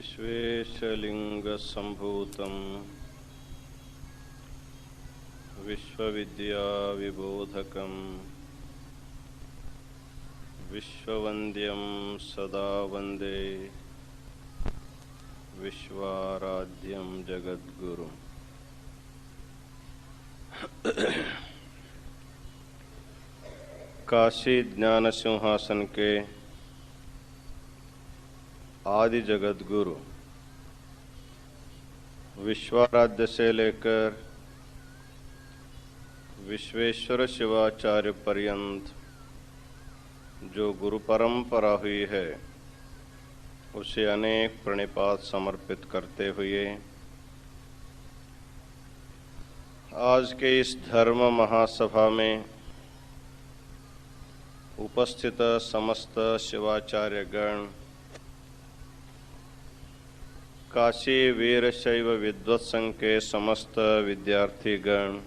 विश्वेशलिङ्गसम्भूतं विश्वविद्याविबोधकं विश्ववन्द्यं सदा वन्दे विश्वाराध्यं जगद्गुरुम्। काशी ज्ञान सिंहासन के आदि जगत गुरु विश्वाराध्य से लेकर विश्वेश्वर शिवाचार्य पर्यंत जो गुरु परंपरा हुई है उसे अनेक प्रणिपात समर्पित करते हुए आज के इस धर्म महासभा में उपस्थित समस्त शिवाचार्य गण, काशी वीरशैव विद्वत संघ के समस्त विद्यार्थी गण,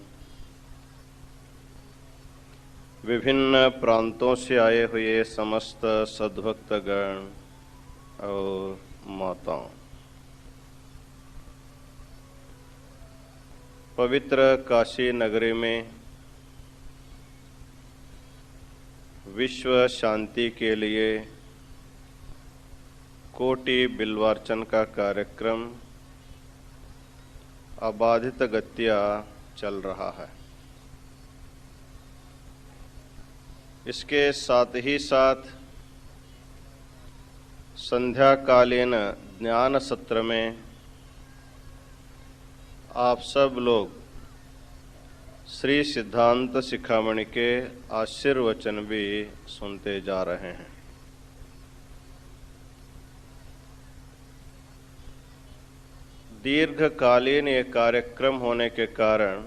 विभिन्न प्रांतों से आए हुए समस्त सद्भक्त गण और माताओं, पवित्र काशी नगरी में विश्व शांति के लिए कोटि बिल्वार्चन का कार्यक्रम अबाधित गत्या चल रहा है। इसके साथ ही साथ संध्याकालीन ज्ञान सत्र में आप सब लोग श्री सिद्धांत शिखामणि के आशीर्वचन भी सुनते जा रहे हैं। दीर्घकालीन ये कार्यक्रम होने के कारण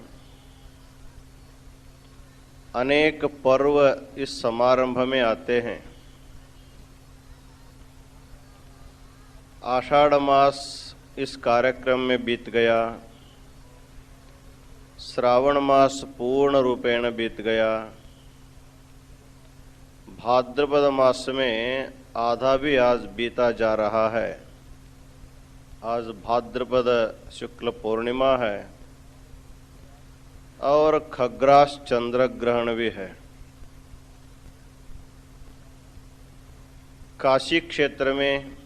अनेक पर्व इस समारंभ में आते हैं। आषाढ़ मास इस कार्यक्रम में बीत गया, श्रावण मास पूर्ण रूपेण बीत गया, भाद्रपद मास में आधा भी आज बीता जा रहा है। आज भाद्रपद शुक्ल पूर्णिमा है और खग्रास चंद्र ग्रहण भी है। काशी क्षेत्र में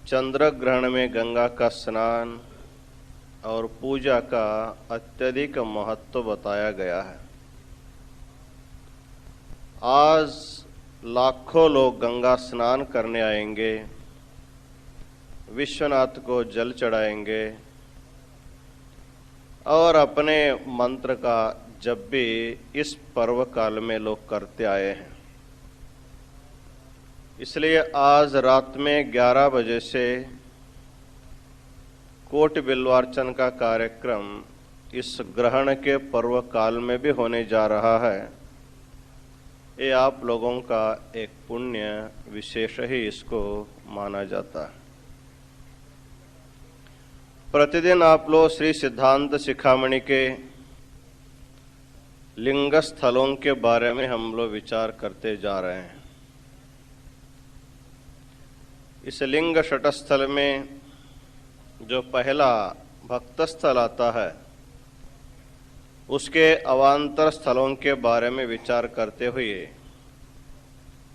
चंद्र ग्रहण में गंगा का स्नान और पूजा का अत्यधिक महत्व बताया गया है। आज लाखों लोग गंगा स्नान करने आएंगे, विश्वनाथ को जल चढ़ाएंगे और अपने मंत्र का जप भी इस पर्व काल में लोग करते आए हैं। इसलिए आज रात में 11 बजे से कोटि बिल्वार्चन का कार्यक्रम इस ग्रहण के पर्व काल में भी होने जा रहा है। ये आप लोगों का एक पुण्य विशेष ही इसको माना जाता है। प्रतिदिन आप लोग श्री सिद्धांत शिखामणि के लिंग स्थलों के बारे में हम लोग विचार करते जा रहे हैं। इस लिंग शटस्थल में जो पहला भक्त स्थल आता है उसके अवान्तर स्थलों के बारे में विचार करते हुए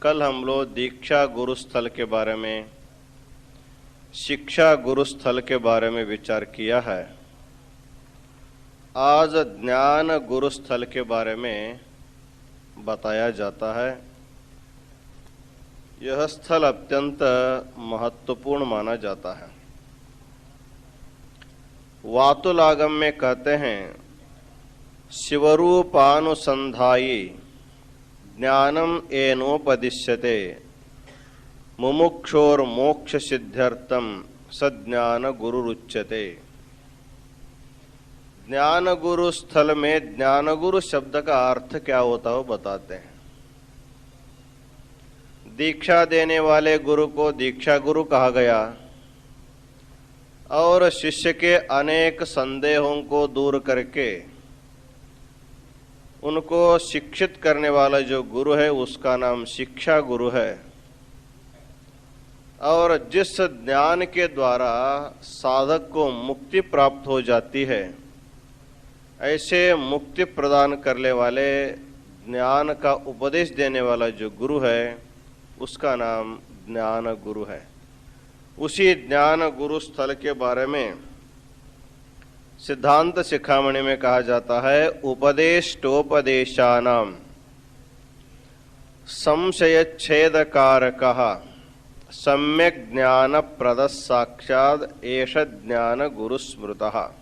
कल हम लोग दीक्षा गुरु स्थल के बारे में, शिक्षा गुरु स्थल के बारे में विचार किया है। आज ज्ञान गुरु स्थल के बारे में बताया जाता है। यह स्थल अत्यंत महत्वपूर्ण माना जाता है। वातुलागम में कहते हैं शिवरूपानुसंधायी ज्ञानम एनोपदिश्यते मुमुक्षोर मोक्ष सिद्ध्यर्थम सज्ञान गुरुरुच्यते। ज्ञान गुरु स्थल में ज्ञान गुरु शब्द का अर्थ क्या होता है वो बताते हैं। दीक्षा देने वाले गुरु को दीक्षा गुरु कहा गया और शिष्य के अनेक संदेहों को दूर करके उनको शिक्षित करने वाला जो गुरु है उसका नाम शिक्षा गुरु है। और जिस ज्ञान के द्वारा साधक को मुक्ति प्राप्त हो जाती है, ऐसे मुक्ति प्रदान करने वाले ज्ञान का उपदेश देने वाला जो गुरु है, उसका नाम ज्ञान गुरु है। उसी ज्ञान गुरु स्थल के बारे में सिद्धांत शिखामणि में कहा जाता है, उपदेष्टोपदेशानाम संशयच्छेदकारकः सम्यक् ज्ञान प्रद साक्षात् एष ज्ञान गुरु स्मृतः।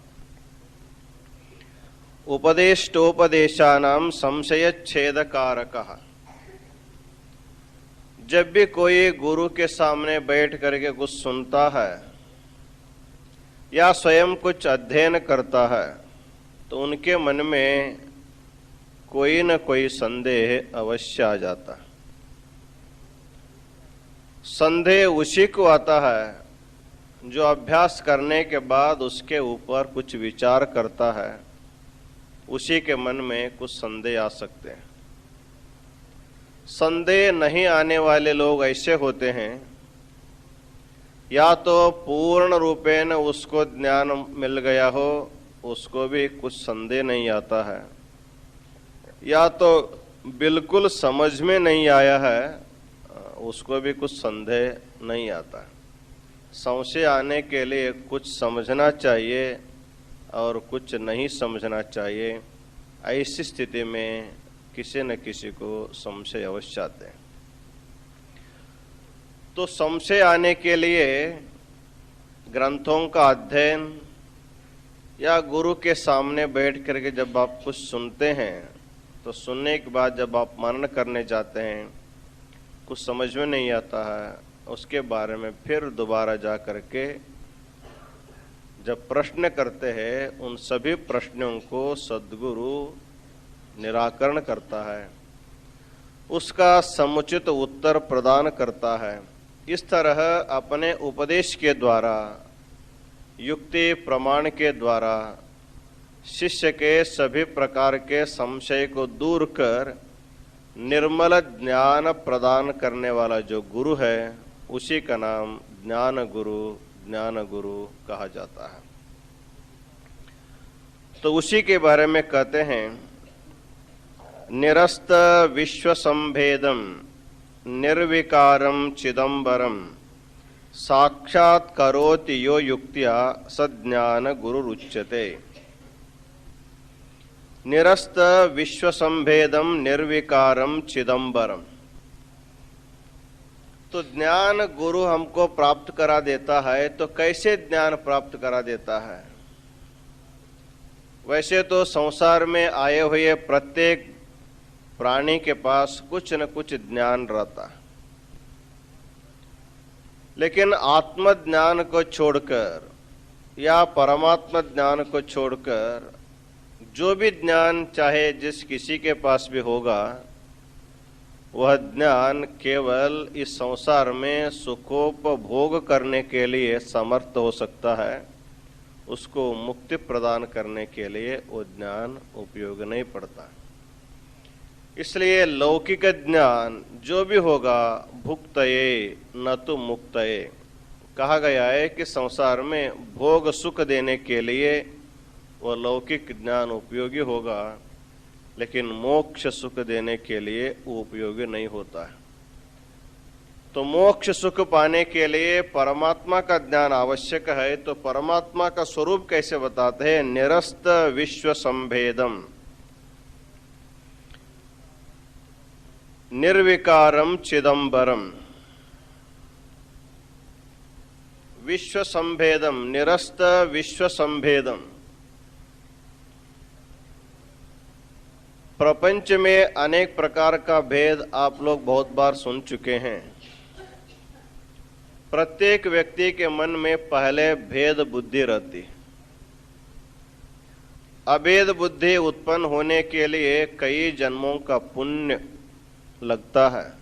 उपदेष्टोपदेशानाम संशयच्छेदकारकः। जब भी कोई गुरु के सामने बैठ करके कुछ सुनता है या स्वयं कुछ अध्ययन करता है, तो उनके मन में कोई न कोई संदेह अवश्य आ जाता है। संदेह उसी को आता है जो अभ्यास करने के बाद उसके ऊपर कुछ विचार करता है, उसी के मन में कुछ संदेह आ सकते हैं। संदेह नहीं आने वाले लोग ऐसे होते हैं, या तो पूर्ण रूपेण उसको ज्ञान मिल गया हो, उसको भी कुछ संदेह नहीं आता है, या तो बिल्कुल समझ में नहीं आया है, उसको भी कुछ संदेह नहीं आता। संशय आने के लिए कुछ समझना चाहिए और कुछ नहीं समझना चाहिए। ऐसी स्थिति में किसी न किसी को संशय अवश्य आते हैं। तो संशय आने के लिए ग्रंथों का अध्ययन या गुरु के सामने बैठ करके जब आप कुछ सुनते हैं, तो सुनने के बाद जब आप मनन करने जाते हैं, कुछ समझ में नहीं आता है, उसके बारे में फिर दोबारा जा करके जब प्रश्न करते हैं, उन सभी प्रश्नों को सद्गुरु निराकरण करता है, उसका समुचित उत्तर प्रदान करता है। इस तरह अपने उपदेश के द्वारा, युक्ति प्रमाण के द्वारा शिष्य के सभी प्रकार के संशय को दूर कर निर्मल ज्ञान प्रदान करने वाला जो गुरु है, उसी का नाम ज्ञान गुरु कहा जाता है। तो उसी के बारे में कहते हैं, निरस्त विश्व संभेदम निर्विकारम चिदंबरम साक्षात् करोति यो युक्त्या सज्ञान गुरुरुच्यते। निरस्त विश्व संभेदम निर्विकारम चिदंबरम। तो ज्ञान गुरु हमको प्राप्त करा देता है, तो कैसे ज्ञान प्राप्त करा देता है? वैसे तो संसार में आए हुए प्रत्येक प्राणी के पास कुछ न कुछ ज्ञान रहता है, लेकिन आत्मज्ञान को छोड़कर या परमात्मा ज्ञान को छोड़कर जो भी ज्ञान चाहे जिस किसी के पास भी होगा, वह ज्ञान केवल इस संसार में सुखोपभोग करने के लिए समर्थ हो सकता है। उसको मुक्ति प्रदान करने के लिए वो ज्ञान उपयोग नहीं पड़ता। इसलिए लौकिक ज्ञान जो भी होगा, भुक्तये न तो मुक्तये। कहा गया है कि संसार में भोग सुख देने के लिए वह लौकिक ज्ञान उपयोगी होगा, लेकिन मोक्ष सुख देने के लिए वो उपयोगी नहीं होता है। तो मोक्ष सुख पाने के लिए परमात्मा का ज्ञान आवश्यक है। तो परमात्मा का स्वरूप कैसे बताते हैं? निरस्त विश्व संभेदम निर्विकारम चिदंबरम। विश्व संभेदम, निरस्त विश्व संभेदम। प्रपंच में अनेक प्रकार का भेद आप लोग बहुत बार सुन चुके हैं। प्रत्येक व्यक्ति के मन में पहले भेद बुद्धि रहती। अभेद बुद्धि उत्पन्न होने के लिए कई जन्मों का पुण्य लगता है।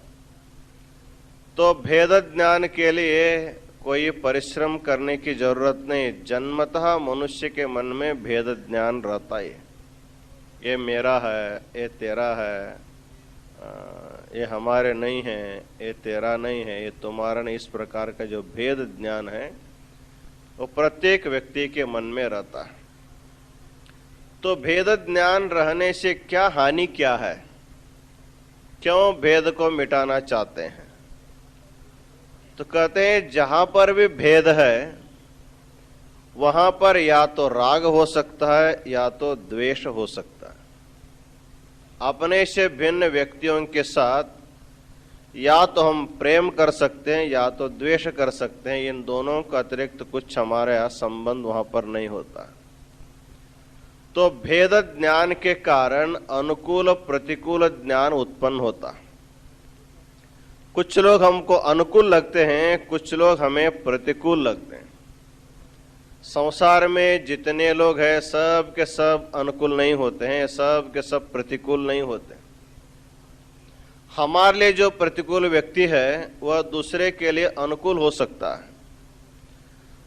तो भेद ज्ञान के लिए कोई परिश्रम करने की जरूरत नहीं। जन्मतः मनुष्य के मन में भेद ज्ञान रहता है। ये मेरा है, ये तेरा है, ये हमारे नहीं है, ये तेरा नहीं है, ये तुम्हारा नहीं, इस प्रकार का जो भेद ज्ञान है वो प्रत्येक व्यक्ति के मन में रहता है। तो भेद ज्ञान रहने से क्या हानि क्या है, क्यों भेद को मिटाना चाहते हैं? तो कहते हैं जहां पर भी भेद है वहां पर या तो राग हो सकता है या तो द्वेष हो सकता है। अपने से भिन्न व्यक्तियों के साथ या तो हम प्रेम कर सकते हैं या तो द्वेष कर सकते हैं। इन दोनों का अतिरिक्त कुछ हमारे यहाँ संबंध वहां पर नहीं होता। तो भेद ज्ञान के कारण अनुकूल प्रतिकूल ज्ञान उत्पन्न होता। कुछ लोग हमको अनुकूल लगते हैं, कुछ लोग हमें प्रतिकूल लगते हैं। संसार में जितने लोग हैं सब के सब अनुकूल नहीं होते हैं, सब के सब प्रतिकूल नहीं होते। हमारे लिए जो प्रतिकूल व्यक्ति है वह दूसरे के लिए अनुकूल हो सकता है,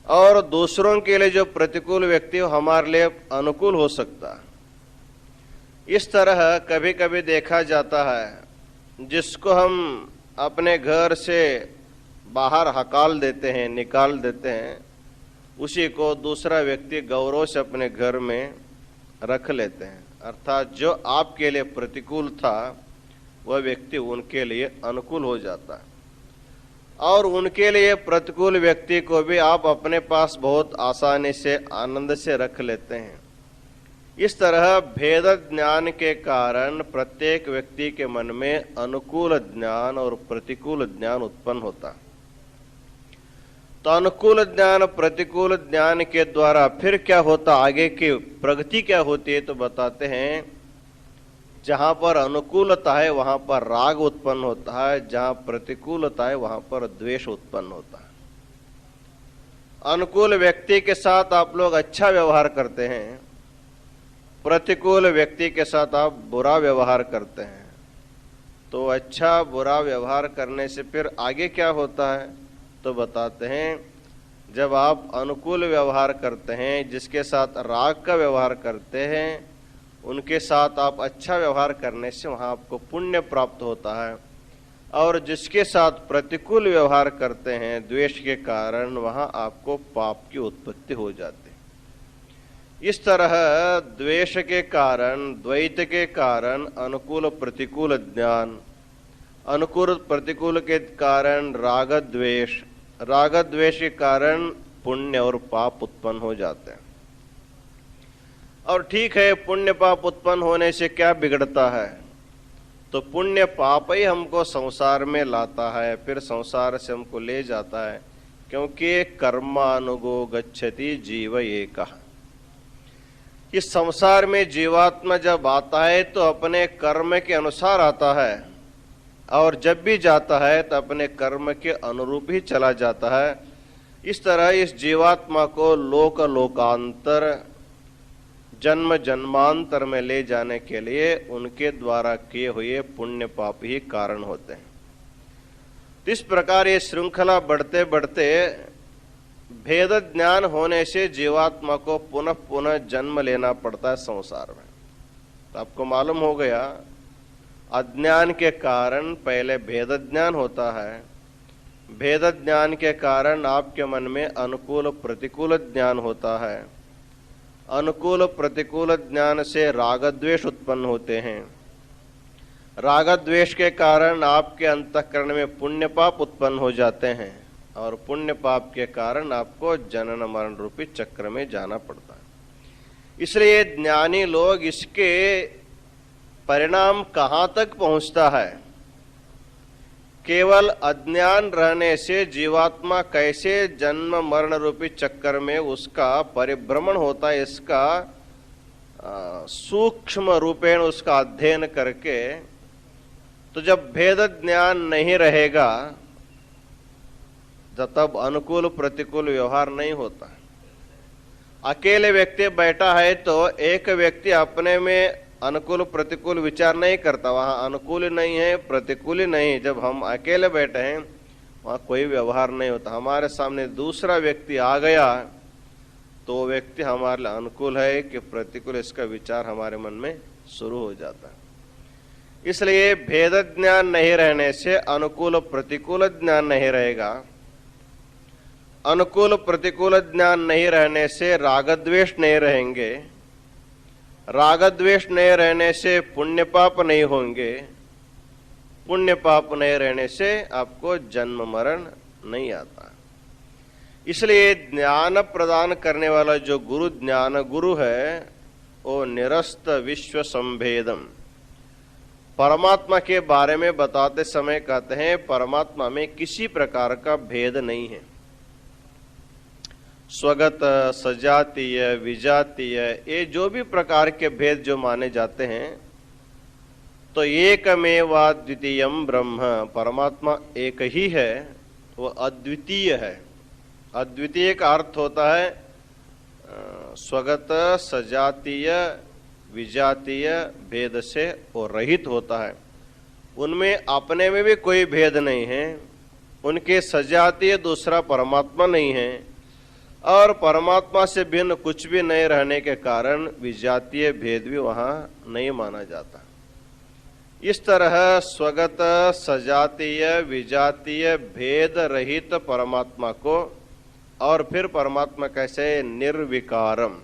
और दूसरों के लिए जो प्रतिकूल व्यक्ति है हमारे लिए अनुकूल हो सकता है। इस तरह कभी कभी देखा जाता है जिसको हम अपने घर से बाहर हकाल देते हैं, निकाल देते हैं, उसी को दूसरा व्यक्ति गौरव से अपने घर में रख लेते हैं। अर्थात जो आपके लिए प्रतिकूल था वह व्यक्ति उनके लिए अनुकूल हो जाता है, और उनके लिए प्रतिकूल व्यक्ति को भी आप अपने पास बहुत आसानी से आनंद से रख लेते हैं। इस तरह भेद ज्ञान के कारण प्रत्येक व्यक्ति के मन में अनुकूल ज्ञान और प्रतिकूल ज्ञान उत्पन्न होता। तो अनुकूल ज्ञान प्रतिकूल ज्ञान के द्वारा फिर क्या होता, आगे की प्रगति क्या होती है? तो बताते हैं जहां पर अनुकूलता है वहां पर राग उत्पन्न होता है, जहां प्रतिकूलता है वहां पर द्वेष उत्पन्न होता है। अनुकूल व्यक्ति के साथ आप लोग अच्छा व्यवहार करते हैं, प्रतिकूल व्यक्ति के साथ आप बुरा व्यवहार करते हैं। तो अच्छा बुरा व्यवहार करने से फिर आगे क्या होता है? तो बताते हैं जब आप अनुकूल व्यवहार करते हैं, जिसके साथ राग का व्यवहार करते हैं, उनके साथ आप अच्छा व्यवहार करने से वहां आपको पुण्य प्राप्त होता है, और जिसके साथ प्रतिकूल व्यवहार करते हैं द्वेष के कारण, वहां आपको पाप की उत्पत्ति हो जाती है। इस तरह द्वेष के कारण, द्वैत के कारण अनुकूल प्रतिकूल ज्ञान, अनुकूल प्रतिकूल के कारण राग द्वेष, राग द्वेष के कारण पुण्य और पाप उत्पन्न हो जाते हैं। और ठीक है, पुण्य पाप उत्पन्न होने से क्या बिगड़ता है? तो पुण्य पाप ही हमको संसार में लाता है, फिर संसार से हमको ले जाता है, क्योंकि कर्मानुगो गच्छति जीव एकः। इस संसार में जीवात्मा जब आता है तो अपने कर्म के अनुसार आता है, और जब भी जाता है तो अपने कर्म के अनुरूप ही चला जाता है। इस तरह इस जीवात्मा को लोक लोकांतर जन्म जन्मांतर में ले जाने के लिए उनके द्वारा किए हुए पुण्य पाप ही कारण होते हैं। इस प्रकार ये श्रृंखला बढ़ते बढ़ते भेद ज्ञान होने से जीवात्मा को पुनः पुनः जन्म लेना पड़ता है संसार में। तो आपको मालूम हो गया, अज्ञान के कारण पहले भेद ज्ञान होता है, भेद ज्ञान के कारण आपके मन में अनुकूल प्रतिकूल ज्ञान होता है, अनुकूल प्रतिकूल ज्ञान से राग द्वेष उत्पन्न होते हैं, राग द्वेष के कारण आपके अंतःकरण में पुण्य पाप उत्पन्न हो जाते हैं, और पुण्य पाप के कारण आपको जनन मरण रूपी चक्र में जाना पड़ता है। इसलिए ज्ञानी लोग इसके परिणाम कहां तक पहुंचता है, केवल अज्ञान रहने से जीवात्मा कैसे जन्म मरण रूपी चक्कर में उसका परिभ्रमण होता है, इसका सूक्ष्म रूपेण उसका अध्ययन करके, तो जब भेद ज्ञान नहीं रहेगा तब अनुकूल प्रतिकूल व्यवहार नहीं होता। अकेले व्यक्ति बैठा है तो एक व्यक्ति अपने में अनुकूल प्रतिकूल विचार नहीं करता, वहां अनुकूल नहीं है प्रतिकूल नहीं। जब हम अकेले बैठे हैं वहां कोई व्यवहार नहीं होता। हमारे सामने दूसरा व्यक्ति आ गया तो वो व्यक्ति हमारे लिए अनुकूल है कि प्रतिकूल, इसका विचार हमारे मन में शुरू हो जाता है। इसलिए भेद ज्ञान नहीं रहने से अनुकूल प्रतिकूल ज्ञान नहीं रहेगा। अनुकूल प्रतिकूल ज्ञान नहीं रहने से राग द्वेष नहीं रहेंगे। राग द्वेष नहीं रहने से पुण्य पाप नहीं होंगे। पुण्य पाप नहीं रहने से आपको जन्म मरण नहीं आता। इसलिए ज्ञान प्रदान करने वाला जो गुरु ज्ञान गुरु है वो निरस्त विश्व संभेदम, परमात्मा के बारे में बताते समय कहते हैं परमात्मा में किसी प्रकार का भेद नहीं है। स्वगत, सजातीय, विजातीय, ये जो भी प्रकार के भेद जो माने जाते हैं, तो एकमेवाद्वितीयम ब्रह्म, परमात्मा एक ही है, वो अद्वितीय है। अद्वितीय का अर्थ होता है स्वगत, सजातीय, विजातीय भेद से वो रहित होता है। उनमें अपने में भी कोई भेद नहीं है। उनके सजातीय दूसरा परमात्मा नहीं है और परमात्मा से भिन्न कुछ भी नहीं रहने के कारण विजातीय भेद भी वहां नहीं माना जाता। इस तरह स्वगत, सजातीय, विजातीय भेद रहित परमात्मा को, और फिर परमात्मा कैसे, निर्विकारम।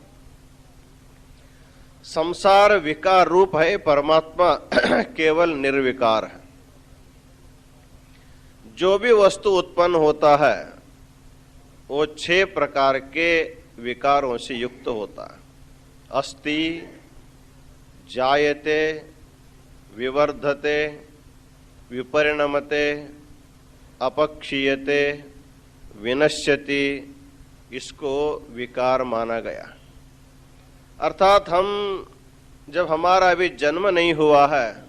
संसार विकार रूप है, परमात्मा केवल निर्विकार है। जो भी वस्तु उत्पन्न होता है वो 6 प्रकार के विकारों से युक्त होता है। अस्ति, जायते, विवर्धते, विपरिणमते, अपक्षीयते, विनश्यति, इसको विकार माना गया। अर्थात हम जब हमारा अभी जन्म नहीं हुआ है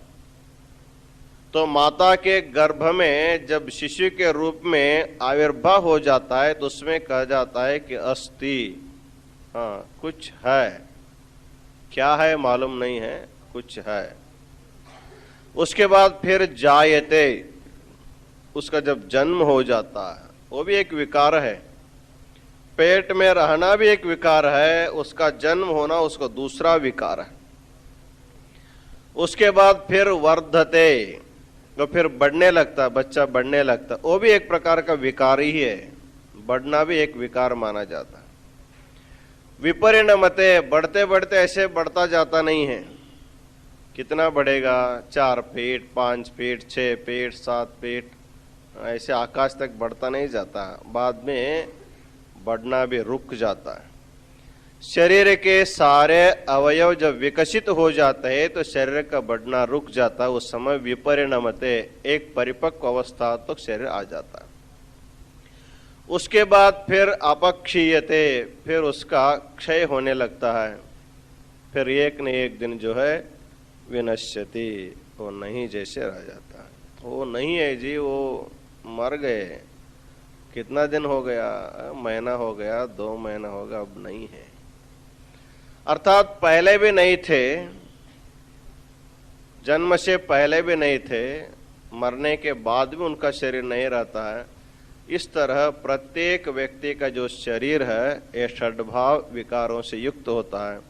तो माता के गर्भ में जब शिशु के रूप में आविर्भाव हो जाता है तो उसमें कहा जाता है कि अस्ति, हाँ कुछ है। क्या है मालूम नहीं है, कुछ है। उसके बाद फिर जायते, उसका जब जन्म हो जाता है वो भी एक विकार है। पेट में रहना भी एक विकार है, उसका जन्म होना उसको दूसरा विकार है। उसके बाद फिर वर्धते, तो फिर बढ़ने लगता, बच्चा बढ़ने लगता, वो भी एक प्रकार का विकार ही है। बढ़ना भी एक विकार माना जाता है। विपरिणमते, बढ़ते बढ़ते ऐसे बढ़ता जाता नहीं है। कितना बढ़ेगा, 4 फीट, 5 फीट, 6 फीट, 7 फीट, ऐसे आकाश तक बढ़ता नहीं जाता। बाद में बढ़ना भी रुक जाता है। शरीर के सारे अवयव जब विकसित हो जाते हैं तो शरीर का बढ़ना रुक जाता है। उस समय विपरिणमते, एक परिपक्व अवस्था तक तो शरीर आ जाता है। उसके बाद फिर अपक्षीयते, फिर उसका क्षय होने लगता है। फिर एक न एक दिन जो है विनश्यति, वो नहीं जैसे रह जाता है। वो नहीं है जी, वो मर गए। कितना दिन हो गया, महीना हो गया, 2 महीना हो गया, अब नहीं है। अर्थात पहले भी नहीं थे, जन्म से पहले भी नहीं थे, मरने के बाद भी उनका शरीर नहीं रहता है। इस तरह प्रत्येक व्यक्ति का जो शरीर है ये षड्भाव विकारों से युक्त होता है।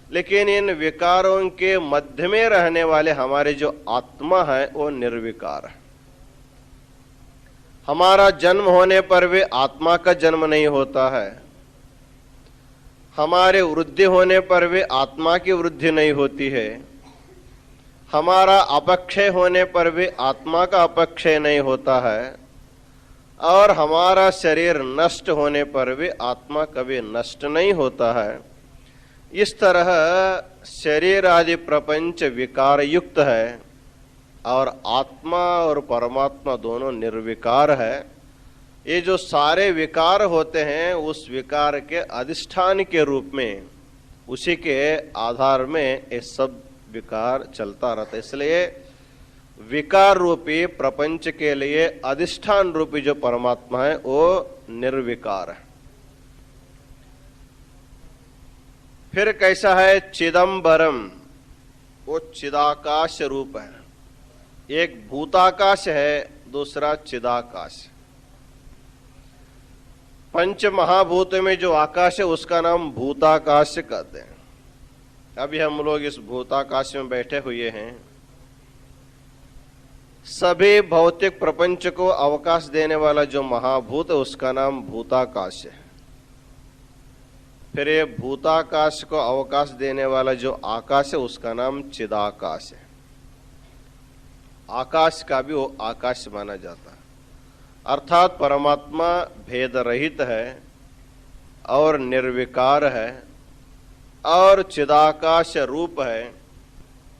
लेकिन इन विकारों के मध्य में रहने वाले हमारे जो आत्मा है वो निर्विकार है। हमारा जन्म होने पर भी आत्मा का जन्म नहीं होता है। हमारे वृद्धि होने पर भी आत्मा की वृद्धि नहीं होती है। हमारा अपक्षय होने पर भी आत्मा का अपक्षय नहीं होता है। और हमारा शरीर नष्ट होने पर भी आत्मा कभी नष्ट नहीं होता है। इस तरह शरीर आदि प्रपंच विकार युक्त है और आत्मा और परमात्मा दोनों निर्विकार है। ये जो सारे विकार होते हैं उस विकार के अधिष्ठान के रूप में, उसी के आधार में ये सब विकार चलता रहता है। इसलिए विकार रूपी प्रपंच के लिए अधिष्ठान रूपी जो परमात्मा है वो निर्विकार है। फिर कैसा है, चिदंबरम, वो चिदाकाश रूप है। एक भूताकाश है, दूसरा चिदाकाश। पंच महाभूत में जो आकाश है उसका नाम भूताकाश कहते हैं। अभी हम लोग इस भूताकाश में बैठे हुए हैं। सभी भौतिक प्रपंच को अवकाश देने वाला जो महाभूत है उसका नाम भूताकाश है। फिर ये भूताकाश को अवकाश देने वाला जो आकाश है उसका नाम चिदाकाश है। आकाश का भी वो आकाश माना जाता है, अर्थात परमात्मा भेद रहित है और निर्विकार है और चिदाकाश रूप है।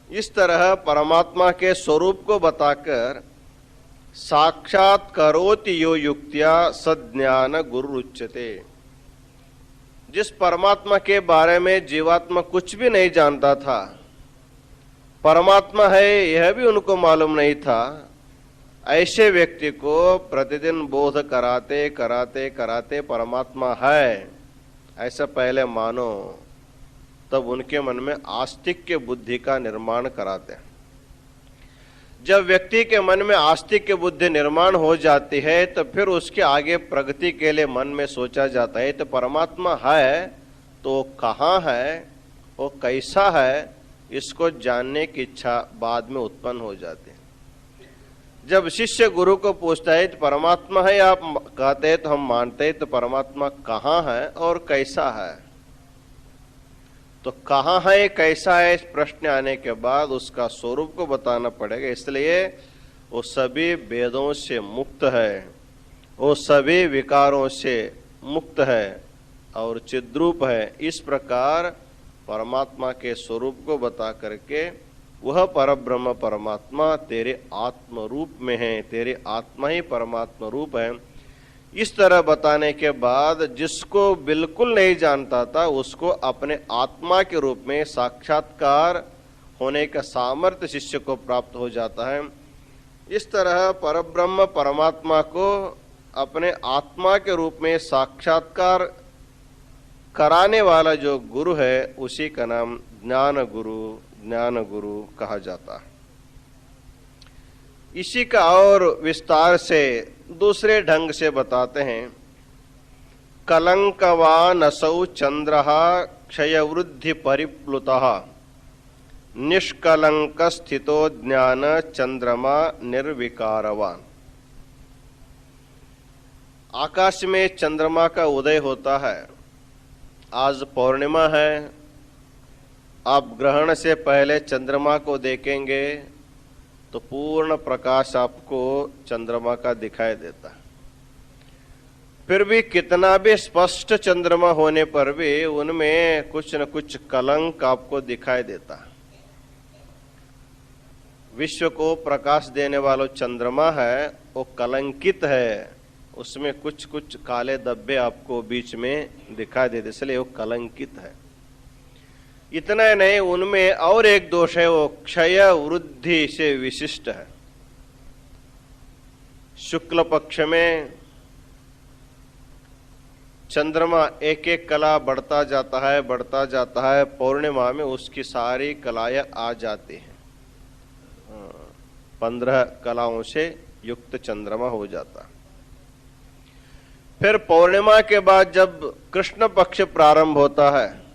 इस तरह परमात्मा के स्वरूप को बताकर साक्षात करोति यो युक्त्या सज्ञान गुरु उच्यते। जिस परमात्मा के बारे में जीवात्मा कुछ भी नहीं जानता था, परमात्मा है यह भी उनको मालूम नहीं था, ऐसे व्यक्ति को प्रतिदिन बोध कराते कराते कराते परमात्मा है ऐसा पहले मानो, तब उनके मन में आस्तिक्य बुद्धि का निर्माण कराते हैं। जब व्यक्ति के मन में आस्तिक्य बुद्धि निर्माण हो जाती है तो फिर उसके आगे प्रगति के लिए मन में सोचा जाता है तो परमात्मा है तो कहाँ है, वो कैसा है, इसको जानने की इच्छा बाद में उत्पन्न हो जाती है। जब शिष्य गुरु को पूछता है तो परमात्मा है आप कहते हैं तो हम मानते हैं, तो परमात्मा कहाँ है और कैसा है, तो कहाँ है कैसा है इस प्रश्न आने के बाद उसका स्वरूप को बताना पड़ेगा। इसलिए वो सभी भेदों से मुक्त है, वो सभी विकारों से मुक्त है और चिद्रूप है। इस प्रकार परमात्मा के स्वरूप को बता करके वह परब्रह्म परमात्मा तेरे आत्म रूप में है, तेरे आत्मा ही परमात्मा रूप है। इस तरह बताने के बाद जिसको बिल्कुल नहीं जानता था उसको अपने आत्मा के रूप में साक्षात्कार होने का सामर्थ्य शिष्य को प्राप्त हो जाता है। इस तरह परब्रह्म परमात्मा को अपने आत्मा के रूप में साक्षात्कार कराने वाला जो गुरु है उसी का नाम ज्ञान गुरु कहा जाता है। इसी का और विस्तार से दूसरे ढंग से बताते हैं। कलंकवान असौ चंद्रः क्षयवृद्धि परिप्लुतः निष्कलंक स्थितो ज्ञान चंद्रमा निर्विकारवान। आकाश में चंद्रमा का उदय होता है। आज पौर्णिमा है, आप ग्रहण से पहले चंद्रमा को देखेंगे तो पूर्ण प्रकाश आपको चंद्रमा का दिखाई देता है। फिर भी कितना भी स्पष्ट चंद्रमा होने पर भी उनमें कुछ न कुछ कलंक आपको दिखाई देता है। विश्व को प्रकाश देने वाला चंद्रमा है वो कलंकित है, उसमें कुछ कुछ काले धब्बे आपको बीच में दिखाई देते, इसलिए वो कलंकित है। इतना नहीं, उनमें और एक दोष है, वो क्षय वृद्धि से विशिष्ट है। शुक्ल पक्ष में चंद्रमा एक एक कला बढ़ता जाता है, पौर्णिमा में उसकी सारी कलाएं आ जाती हैं, 15 कलाओं से युक्त चंद्रमा हो जाता है। फिर पौर्णिमा के बाद जब कृष्ण पक्ष प्रारंभ होता है,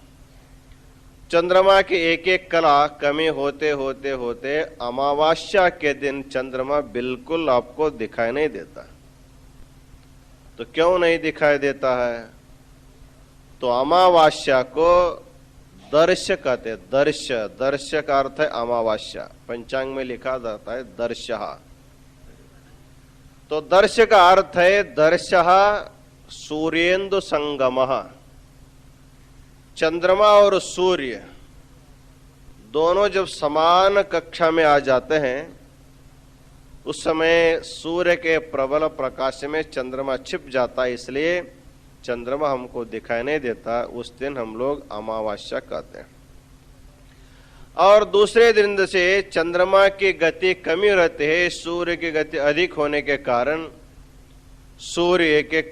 चंद्रमा की एक एक कला कमी होते होते होते अमावास्या के दिन चंद्रमा बिल्कुल आपको दिखाई नहीं देता। तो क्यों नहीं दिखाई देता है? तो अमावास्या को दर्श कहते हैं। दर्श का अर्थ है अमावास्या, पंचांग में लिखा जाता है दर्शः। तो दर्श का अर्थ है दर्शः सूर्येन्दु संगमः। चंद्रमा और सूर्य दोनों जब समान कक्षा में आ जाते हैं उस समय सूर्य के प्रबल प्रकाश में चंद्रमा छिप जाता है, इसलिए चंद्रमा हमको दिखाई नहीं देता। उस दिन हम लोग अमावस्या कहते हैं। और दूसरे दिन से चंद्रमा की गति कमी रहती है, सूर्य की गति अधिक होने के कारण सूर्य एक एक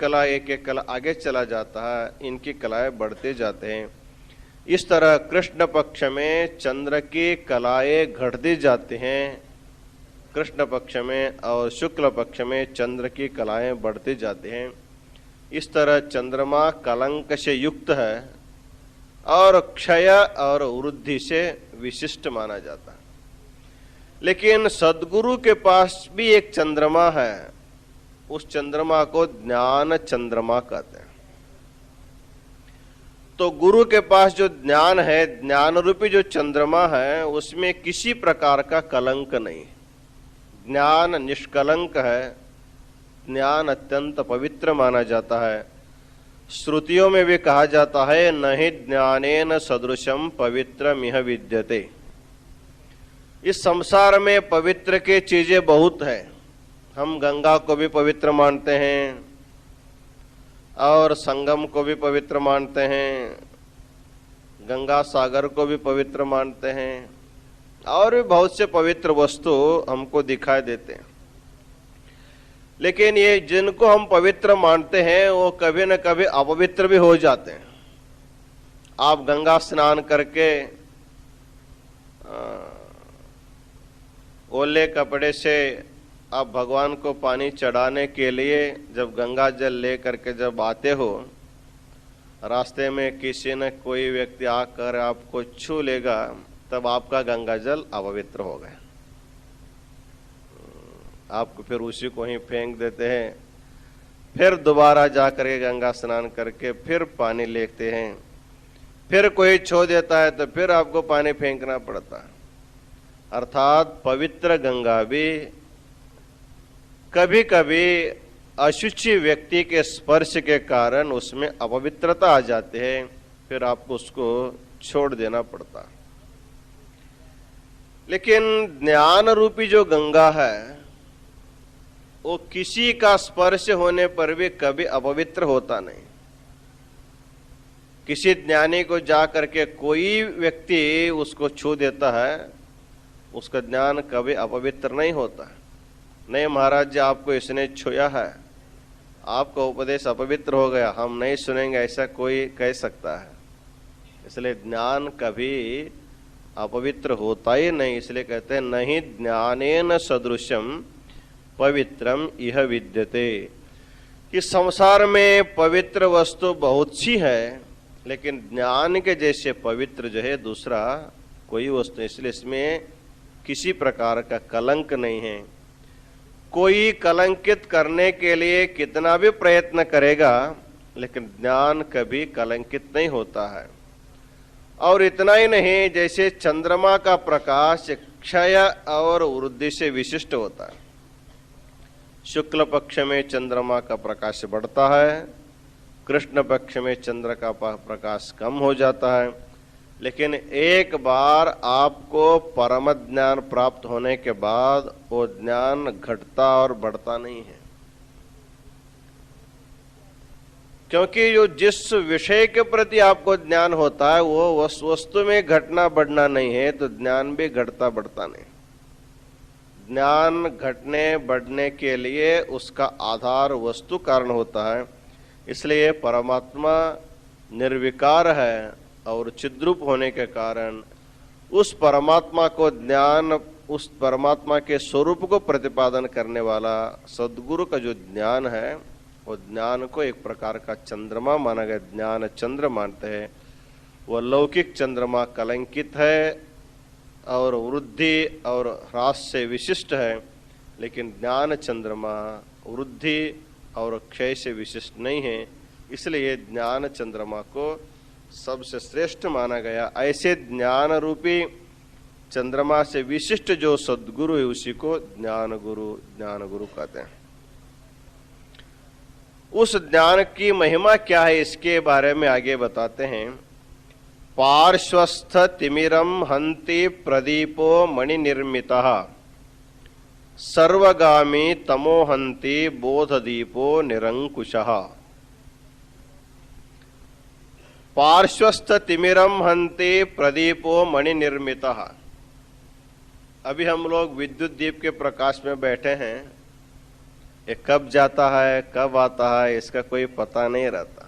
कला आगे चला जाता है, इनकी कलाएं बढ़ते जाते हैं। इस तरह कृष्ण पक्ष में चंद्र की कलाएं घटती जाती हैं कृष्ण पक्ष में, और शुक्ल पक्ष में चंद्र की कलाएं बढ़ती जाती हैं। इस तरह चंद्रमा कलंक से युक्त है और क्षय और वृद्धि से विशिष्ट माना जाता है। लेकिन सद्गुरु के पास भी एक चंद्रमा है, उस चंद्रमा को ज्ञान चंद्रमा कहते हैं। तो गुरु के पास जो ज्ञान है, ज्ञान रूपी जो चंद्रमा है, उसमें किसी प्रकार का कलंक नहीं, ज्ञान निष्कलंक है, ज्ञान अत्यंत पवित्र माना जाता है। श्रुतियों में भी कहा जाता है न हि ज्ञानेन सदृशम पवित्रमिह विद्यते। इस संसार में पवित्र के चीजें बहुत है। हम गंगा को भी पवित्र मानते हैं और संगम को भी पवित्र मानते हैं, गंगा सागर को भी पवित्र मानते हैं, और भी बहुत से पवित्र वस्तु हमको दिखाई देते हैं। लेकिन ये जिनको हम पवित्र मानते हैं वो कभी न कभी अपवित्र भी हो जाते हैं। आप गंगा स्नान करके ओले कपड़े से आप भगवान को पानी चढ़ाने के लिए जब गंगा जल ले करके जब आते हो, रास्ते में किसी न कोई व्यक्ति आकर आपको छू लेगा, तब आपका गंगा जल अपवित्र हो गया। आपको फिर उसी को ही फेंक देते हैं, फिर दोबारा जाकर के गंगा स्नान करके फिर पानी लेते हैं, फिर कोई छो देता है तो फिर आपको पानी फेंकना पड़ता है। अर्थात पवित्र गंगा भी कभी कभी अशुचि व्यक्ति के स्पर्श के कारण उसमें अपवित्रता आ जाती है, फिर आपको उसको छोड़ देना पड़ता। लेकिन ज्ञान रूपी जो गंगा है वो किसी का स्पर्श होने पर भी कभी अपवित्र होता नहीं। किसी ज्ञानी को जा करके कोई व्यक्ति उसको छू देता है, उसका ज्ञान कभी अपवित्र नहीं होता। नहीं महाराज जी आपको इसने छुआ है, आपका उपदेश अपवित्र हो गया, हम नहीं सुनेंगे, ऐसा कोई कह सकता है। इसलिए ज्ञान कभी अपवित्र होता ही नहीं। इसलिए कहते हैं नहीं ज्ञानेन सदृशम पवित्रम इह विद्यते। कि संसार में पवित्र वस्तु बहुत सी है, लेकिन ज्ञान के जैसे पवित्र जो है दूसरा कोई वस्तु, इसलिए इसमें किसी प्रकार का कलंक नहीं है। कोई कलंकित करने के लिए कितना भी प्रयत्न करेगा, लेकिन ज्ञान कभी कलंकित नहीं होता है। और इतना ही नहीं, जैसे चंद्रमा का प्रकाश क्षय और वृद्धि से विशिष्ट होता है। शुक्ल पक्ष में चंद्रमा का प्रकाश बढ़ता है, कृष्ण पक्ष में चंद्र का प्रकाश कम हो जाता है। लेकिन एक बार आपको परम ज्ञान प्राप्त होने के बाद वो ज्ञान घटता और बढ़ता नहीं है। क्योंकि जो जिस विषय के प्रति आपको ज्ञान होता है वो वस्तु में घटना बढ़ना नहीं है, तो ज्ञान भी घटता बढ़ता नहीं। ज्ञान घटने बढ़ने के लिए उसका आधार वस्तु कारण होता है। इसलिए परमात्मा निर्विकार है और चिद्रूप होने के कारण उस परमात्मा को ज्ञान, उस परमात्मा के स्वरूप को प्रतिपादन करने वाला सद्गुरु का जो ज्ञान है, वो ज्ञान को एक प्रकार का चंद्रमा माना गया, ज्ञान चंद्र मानते हैं। वह लौकिक चंद्रमा कलंकित है और वृद्धि और ह्रास से विशिष्ट है, लेकिन ज्ञान चंद्रमा वृद्धि और क्षय से विशिष्ट नहीं है। इसलिए ज्ञान चंद्रमा को सबसे श्रेष्ठ माना गया। ऐसे ज्ञान रूपी चंद्रमा से विशिष्ट जो सद्गुरु है उसी को ज्ञान गुरु कहते हैं। उस ज्ञान की महिमा क्या है इसके बारे में आगे बताते हैं। पार्श्वस्थ तिमिरम हंति प्रदीपो मणिनिर्मितः सर्वगामी तमोहंति बोधदीपो निरंकुशः। पार्श्वस्थ तिमिरम हंति प्रदीपो मणिनिर्मितः। अभी हम लोग विद्युत दीप के प्रकाश में बैठे हैं, ये कब जाता है कब आता है इसका कोई पता नहीं रहता।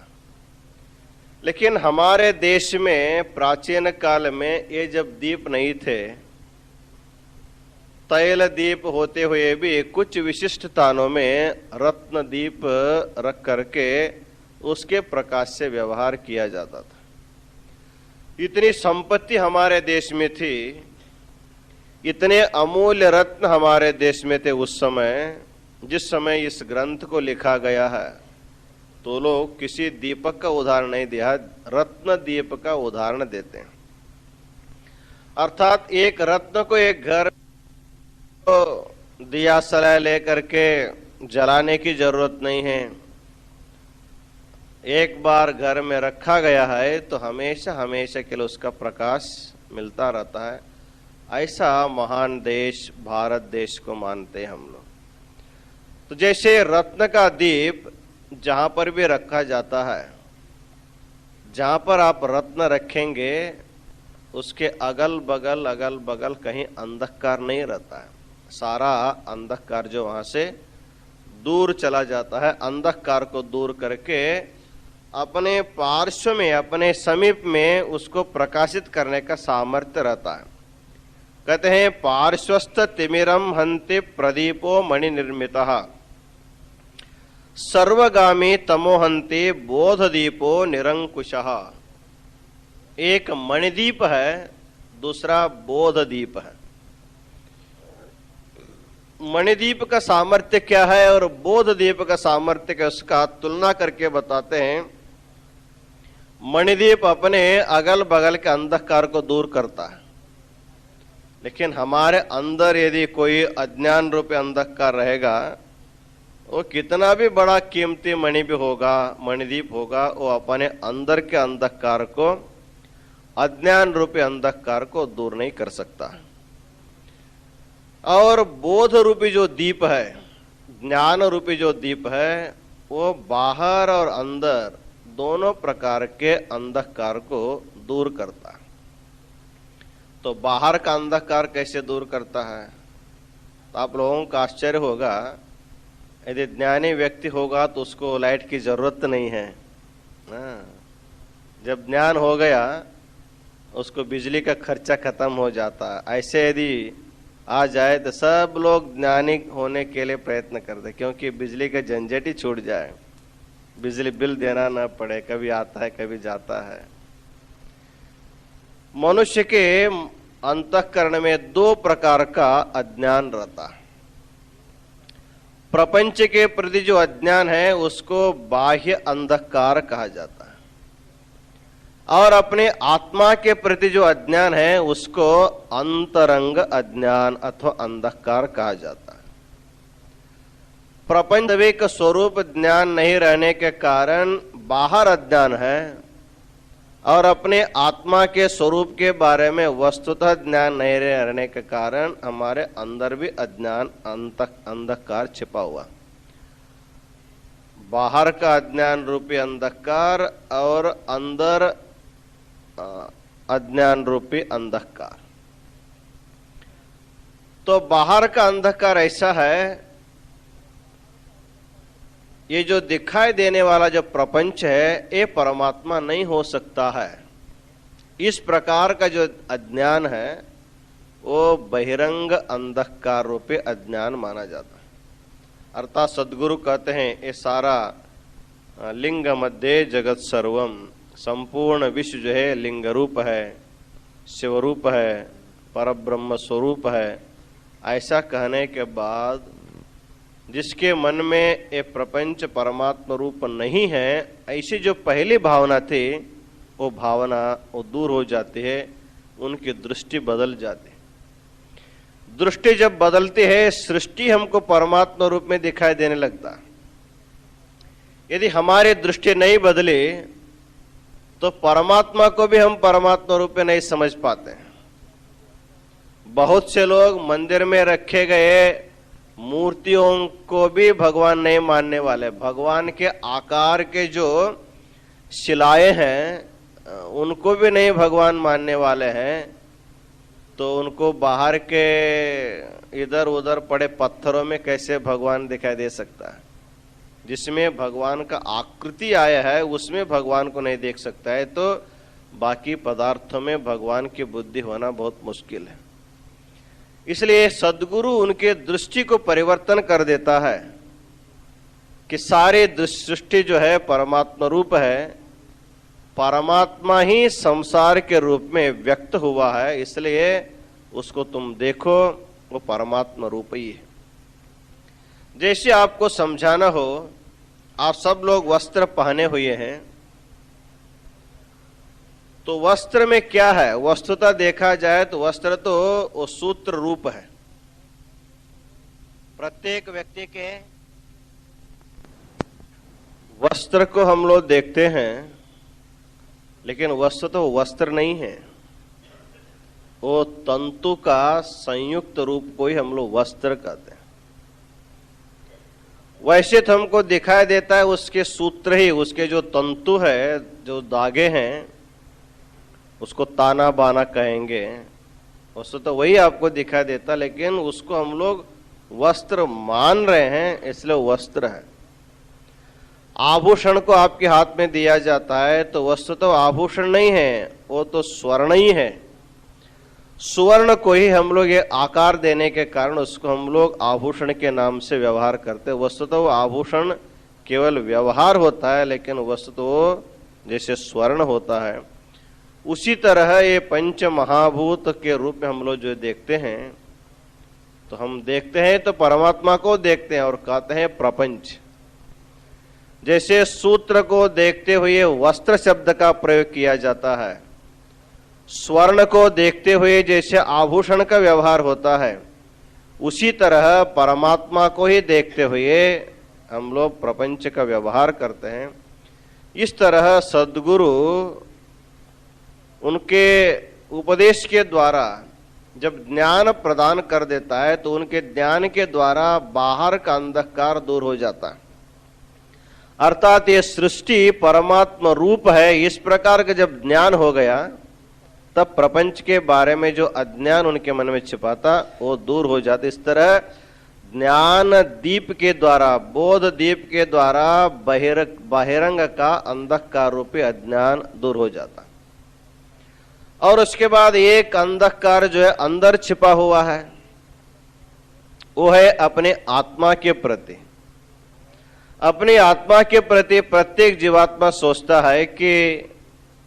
लेकिन हमारे देश में प्राचीन काल में ये जब दीप नहीं थे, तैल दीप होते हुए भी कुछ विशिष्ट स्थानों में रत्न दीप रख करके उसके प्रकाश से व्यवहार किया जाता था। इतनी संपत्ति हमारे देश में थी इतने अमूल्य रत्न हमारे देश में थे उस समय, जिस समय इस ग्रंथ को लिखा गया है, तो लोग किसी दीपक का उदाहरण नहीं दिया, रत्न दीप का उदाहरण देते हैं। अर्थात एक रत्न को एक घर को दिया सलाह लेकर के जलाने की जरूरत नहीं है। एक बार घर में रखा गया है तो हमेशा हमेशा के लिए उसका प्रकाश मिलता रहता है। ऐसा महान देश भारत देश को मानते हैं हम लोग। तो जैसे रत्न का दीप जहां पर भी रखा जाता है, जहां पर आप रत्न रखेंगे उसके अगल बगल कहीं अंधकार नहीं रहता है। सारा अंधकार जो वहां से दूर चला जाता है। अंधकार को दूर करके अपने पार्श्व में, अपने समीप में उसको प्रकाशित करने का सामर्थ्य रहता है। कहते हैं पार्श्वस्थ तिमिरम हन्ति प्रदीपो मणि निर्मितः सर्वगामी तमोहन्ति बोधदीपो निरंकुशः। एक मणिदीप है, दूसरा बोधदीप है। मणिदीप का सामर्थ्य क्या है और बोधदीप का सामर्थ्य क्या, उसका तुलना करके बताते हैं। मणिदीप अपने अगल बगल के अंधकार को दूर करता है, लेकिन हमारे अंदर यदि कोई अज्ञान रूपी अंधकार रहेगा, वो कितना भी बड़ा कीमती मणि भी होगा, मणिदीप होगा, वो अपने अंदर के अंधकार को, अज्ञान रूपी अंधकार को दूर नहीं कर सकता। और बोध रूपी जो दीप है, ज्ञान रूपी जो दीप है, वो बाहर और अंदर दोनों प्रकार के अंधकार को दूर करता है। तो बाहर का अंधकार कैसे दूर करता है? तो आप लोगों का आश्चर्य होगा, यदि ज्ञानी व्यक्ति होगा तो उसको लाइट की जरूरत नहीं है। जब ज्ञान हो गया उसको बिजली का खर्चा खत्म हो जाता है। ऐसे यदि आ जाए तो सब लोग ज्ञानी होने के लिए प्रयत्न करते, क्योंकि बिजली का झंझट ही छूट जाए, बिजली बिल देना ना पड़े, कभी आता है कभी जाता है। मनुष्य के अंतःकरण में दो प्रकार का अज्ञान रहता है। प्रपंच के प्रति जो अज्ञान है उसको बाह्य अंधकार कहा जाता है, और अपने आत्मा के प्रति जो अज्ञान है उसको अंतरंग अज्ञान अथवा अंधकार कहा जाता है। प्रपंच स्वरूप ज्ञान नहीं रहने के कारण बाहर अज्ञान है, और अपने आत्मा के स्वरूप के बारे में वस्तुतः ज्ञान नहीं रहने के कारण हमारे अंदर भी अज्ञान अंधकार छिपा हुआ। बाहर का अज्ञान रूपी अंधकार और अंदर अज्ञान रूपी अंधकार। तो बाहर का अंधकार ऐसा है, ये जो दिखाई देने वाला जो प्रपंच है ये परमात्मा नहीं हो सकता है। इस प्रकार का जो अज्ञान है वो बहिरंग अंधकार रूपी अज्ञान माना जाता है। अर्थात सद्गुरु कहते हैं ये सारा लिंग मध्य जगत सर्वम, संपूर्ण विश्व जो है लिंग रूप है, शिव रूप है, परब्रह्म स्वरूप है। ऐसा कहने के बाद जिसके मन में ये प्रपंच परमात्मा रूप नहीं है, ऐसी जो पहली भावना थी वो भावना वो दूर हो जाती है, उनकी दृष्टि बदल जाती है। दृष्टि जब बदलती है, सृष्टि हमको परमात्मा रूप में दिखाई देने लगता। यदि हमारी दृष्टि नहीं बदली तो परमात्मा को भी हम परमात्मा रूप में नहीं समझ पाते। बहुत से लोग मंदिर में रखे गए मूर्तियों को भी भगवान नहीं मानने वाले। भगवान के आकार के जो शिलाएं हैं उनको भी नहीं भगवान मानने वाले हैं, तो उनको बाहर के इधर उधर पड़े पत्थरों में कैसे भगवान दिखाई दे सकता है? जिसमें भगवान का आकृति आया है उसमें भगवान को नहीं देख सकता है, तो बाकी पदार्थों में भगवान की बुद्धि होना बहुत मुश्किल है। इसलिए सद्गुरु उनके दृष्टि को परिवर्तन कर देता है कि सारी सृष्टि जो है परमात्मा रूप है, परमात्मा ही संसार के रूप में व्यक्त हुआ है, इसलिए उसको तुम देखो, वो परमात्मा रूप ही है। जैसे आपको समझाना हो, आप सब लोग वस्त्र पहने हुए हैं, तो वस्त्र में क्या है? वस्तुतः देखा जाए तो वस्त्र तो वो सूत्र रूप है। प्रत्येक व्यक्ति के वस्त्र को हम लोग देखते हैं, लेकिन वस्त्र तो वस्त्र नहीं है, वो तंतु का संयुक्त रूप को ही हम लोग वस्त्र कहते हैं। वैसे तो हमको दिखाई देता है उसके सूत्र ही, उसके जो तंतु है, जो धागे हैं, उसको ताना बाना कहेंगे, उससे तो वही आपको दिखाई देता, लेकिन उसको हम लोग वस्त्र मान रहे हैं, इसलिए वस्त्र है। आभूषण को आपके हाथ में दिया जाता है तो वस्तु तो आभूषण नहीं है, वो तो स्वर्ण ही है। सुवर्ण को ही हम लोग ये आकार देने के कारण उसको हम लोग आभूषण के नाम से व्यवहार करते हैं। वस्तु तो आभूषण केवल व्यवहार होता है, लेकिन वस्तु तो जैसे स्वर्ण होता है, उसी तरह ये पंच महाभूत के रूप में हम लोग जो देखते हैं, तो हम देखते हैं तो परमात्मा को देखते हैं और कहते हैं प्रपंच। जैसे सूत्र को देखते हुए वस्त्र शब्द का प्रयोग किया जाता है, स्वर्ण को देखते हुए जैसे आभूषण का व्यवहार होता है, उसी तरह परमात्मा को ही देखते हुए हम लोग प्रपंच का व्यवहार करते हैं। इस तरह सद्गुरु उनके उपदेश के द्वारा जब ज्ञान प्रदान कर देता है, तो उनके ज्ञान के द्वारा बाहर का अंधकार दूर हो जाता है। अर्थात ये सृष्टि परमात्मा रूप है, इस प्रकार का जब ज्ञान हो गया, तब प्रपंच के बारे में जो अज्ञान उनके मन में छिपाता वो दूर हो जाता। इस तरह ज्ञान दीप के द्वारा, बोध दीप के द्वारा बहिरंग का अंधकार रूपी अज्ञान दूर हो जाता। और उसके बाद एक अंधकार जो है अंदर छिपा हुआ है, वो है अपने आत्मा के प्रति। अपनी आत्मा के प्रति प्रत्येक जीवात्मा सोचता है कि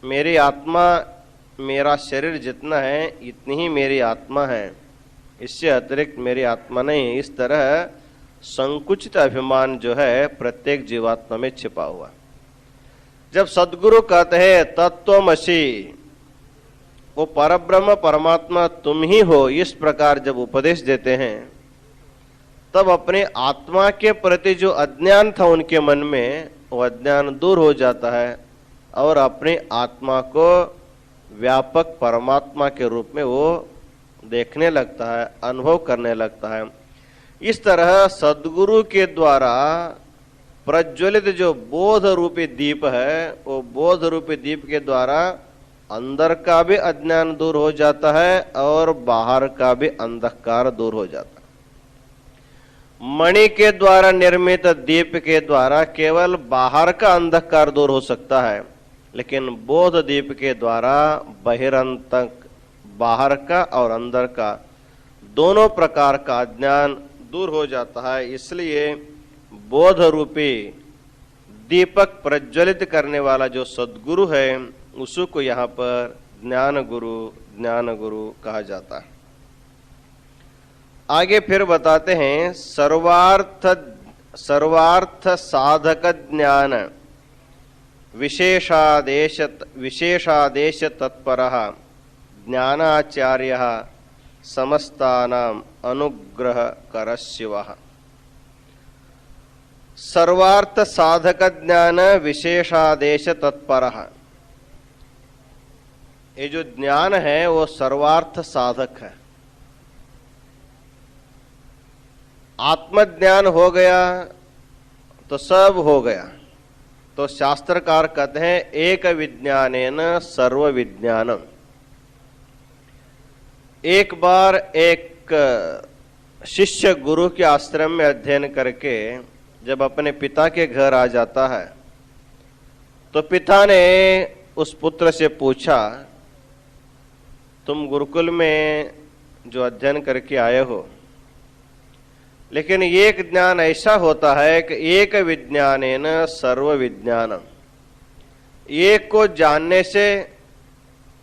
मेरी आत्मा, मेरा शरीर जितना है इतनी ही मेरी आत्मा है, इससे अतिरिक्त मेरी आत्मा नहीं। इस तरह संकुचित अभिमान जो है प्रत्येक जीवात्मा में छिपा हुआ। जब सद्गुरु कहते हैं तत्वमसि, वो परब्रह्म परमात्मा तुम ही हो, इस प्रकार जब उपदेश देते हैं, तब अपने आत्मा के प्रति जो अज्ञान था उनके मन में, वो अज्ञान दूर हो जाता है और अपने आत्मा को व्यापक परमात्मा के रूप में वो देखने लगता है, अनुभव करने लगता है। इस तरह सद्गुरु के द्वारा प्रज्वलित जो बोध रूपी दीप है, वो बोध रूपी दीप के द्वारा अंदर का भी अज्ञान दूर हो जाता है और बाहर का भी अंधकार दूर हो जाता है। मणि के द्वारा निर्मित दीप के द्वारा केवल बाहर का अंधकार दूर हो सकता है, लेकिन बोध दीप के द्वारा बहिरंतक, बाहर का और अंदर का दोनों प्रकार का अज्ञान दूर हो जाता है। इसलिए बोध रूपी दीपक प्रज्वलित करने वाला जो सद्गुरु है, उसको यहाँ पर ज्ञान गुरु कहा जाता है। आगे फिर बताते हैं सर्वार्थ साधक ज्ञान विशेषादेश तत्परः ज्ञानाचार्यः समस्तानां अनुग्रहकरस्यवः। सर्वार्थ साधक ज्ञान विशेषादेश तत्परः, ये जो ज्ञान है वो सर्वार्थ साधक है। आत्मज्ञान हो गया तो सब हो गया। तो शास्त्रकार कहते हैं एक विज्ञानेन सर्व विज्ञानम। एक बार एक शिष्य गुरु के आश्रम में अध्ययन करके जब अपने पिता के घर आ जाता है, तो पिता ने उस पुत्र से पूछा, तुम गुरुकुल में जो अध्ययन करके आए हो, लेकिन एक ज्ञान ऐसा होता है कि एक विज्ञानेन सर्व विज्ञानम, एक को जानने से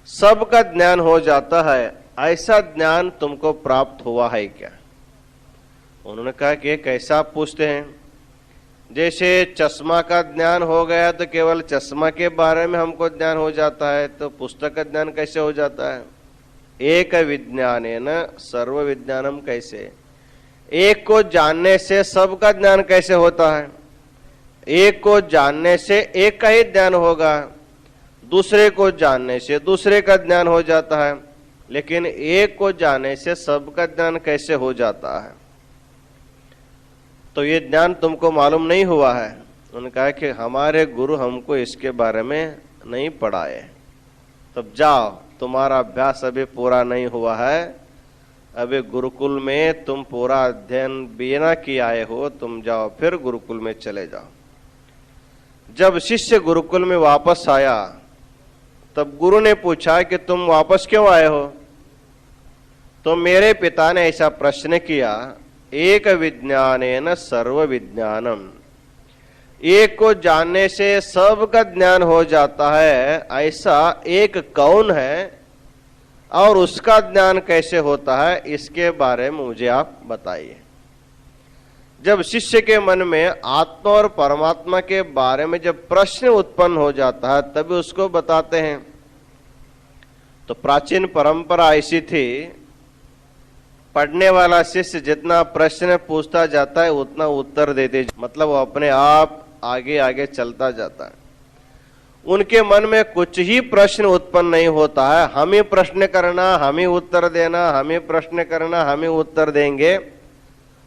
सबका ज्ञान हो जाता है, ऐसा ज्ञान तुमको प्राप्त हुआ है क्या? उन्होंने कहा कि कैसा आप पूछते हैं? जैसे चश्मा का ज्ञान हो गया तो केवल चश्मा के बारे में हमको ज्ञान हो जाता है, तो पुस्तक का ज्ञान कैसे हो जाता है? एक विज्ञानेन सर्व विज्ञानम कैसे? एक को जानने से सबका ज्ञान कैसे होता है? एक को जानने से एक का ही ज्ञान होगा, दूसरे को जानने से दूसरे का ज्ञान हो जाता है, लेकिन एक को जानने से सबका ज्ञान कैसे हो जाता है? तो ये ज्ञान तुमको मालूम नहीं हुआ है। उन्होंने कहा कि हमारे गुरु हमको इसके बारे में नहीं पढ़ाए। तब जाओ, तुम्हारा अभ्यास अभी पूरा नहीं हुआ है, अभी गुरुकुल में तुम पूरा अध्ययन बिना किए आए हो, तुम जाओ फिर गुरुकुल में चले जाओ। जब शिष्य गुरुकुल में वापस आया तब गुरु ने पूछा कि तुम वापस क्यों आए हो? तो मेरे पिता ने ऐसा प्रश्न किया, एक विज्ञानेन सर्व विज्ञानम, एक को जानने से सबका ज्ञान हो जाता है, ऐसा एक कौन है और उसका ज्ञान कैसे होता है, इसके बारे में मुझे आप बताइए। जब शिष्य के मन में आत्मा और परमात्मा के बारे में जब प्रश्न उत्पन्न हो जाता है तभी उसको बताते हैं। तो प्राचीन परंपरा ऐसी थी, पढ़ने वाला शिष्य जितना प्रश्न पूछता जाता है उतना उत्तर देते, मतलब वो अपने आप आगे आगे चलता जाता है। उनके मन में कुछ ही प्रश्न उत्पन्न नहीं होता है, हम ही प्रश्न करना, हम ही उत्तर देना, हम ही प्रश्न करना, हम ही उत्तर देंगे।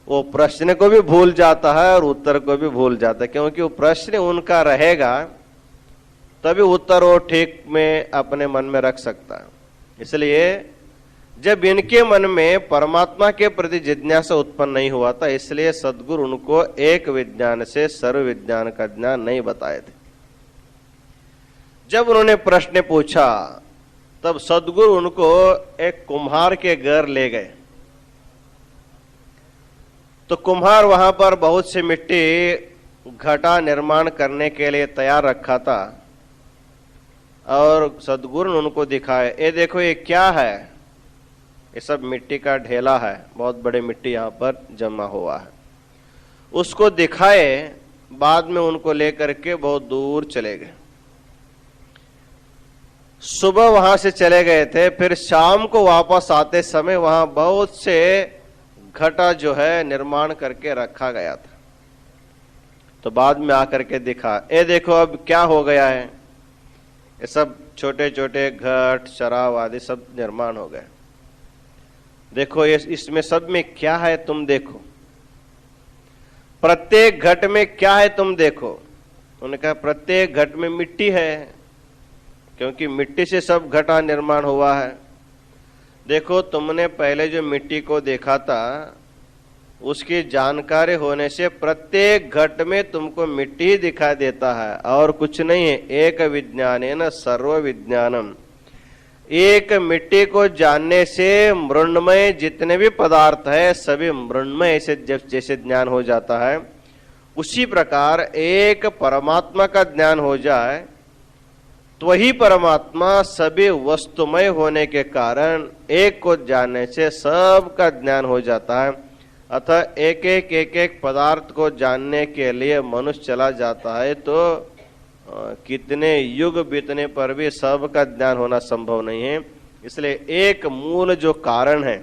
वो प्रश्न को भी भूल जाता है और उत्तर को भी भूल जाता है, क्योंकि वो प्रश्न उनका रहेगा तभी उत्तर वो ठीक में अपने मन में रख सकता है। इसलिए जब इनके मन में परमात्मा के प्रति जिज्ञासा उत्पन्न नहीं हुआ था, इसलिए सद्गुरु उनको एक विज्ञान से सर्व विज्ञान का ज्ञान नहीं बताए थे। जब उन्होंने प्रश्न पूछा तब सद्गुरु उनको एक कुम्हार के घर ले गए। तो कुम्हार वहां पर बहुत सी मिट्टी घटा निर्माण करने के लिए तैयार रखा था और सद्गुरु ने उनको दिखाया, ये देखो ये क्या है? ये सब मिट्टी का ढेला है, बहुत बड़े मिट्टी यहाँ पर जमा हुआ है। उसको दिखाए, बाद में उनको लेकर के बहुत दूर चले गए। सुबह वहां से चले गए थे, फिर शाम को वापस आते समय वहां बहुत से घटा जो है निर्माण करके रखा गया था। तो बाद में आकर के दिखा, ये देखो अब क्या हो गया है, ये सब छोटे छोटे घट शराब आदि सब निर्माण हो गए। देखो ये इसमें सब में क्या है तुम देखो, प्रत्येक घट में क्या है तुम देखो। उन्होंने कहा प्रत्येक घट में मिट्टी है, क्योंकि मिट्टी से सब घटा निर्माण हुआ है। देखो तुमने पहले जो मिट्टी को देखा था उसकी जानकारी होने से प्रत्येक घट में तुमको मिट्टी ही दिखाई देता है और कुछ नहीं है। एक विज्ञानेन सर्व विज्ञानम, एक मिट्टी को जानने से मृण्मय जितने भी पदार्थ है सभी मृण्मय से जैसे ज्ञान हो जाता है, उसी प्रकार एक परमात्मा का ज्ञान हो जाए तो वही परमात्मा सभी वस्तुमय होने के कारण एक को जानने से सबका ज्ञान हो जाता है। अतः एक एक पदार्थ को जानने के लिए मनुष्य चला जाता है तो कितने युग बीतने पर भी सबका ज्ञान होना संभव नहीं है। इसलिए एक मूल जो कारण है,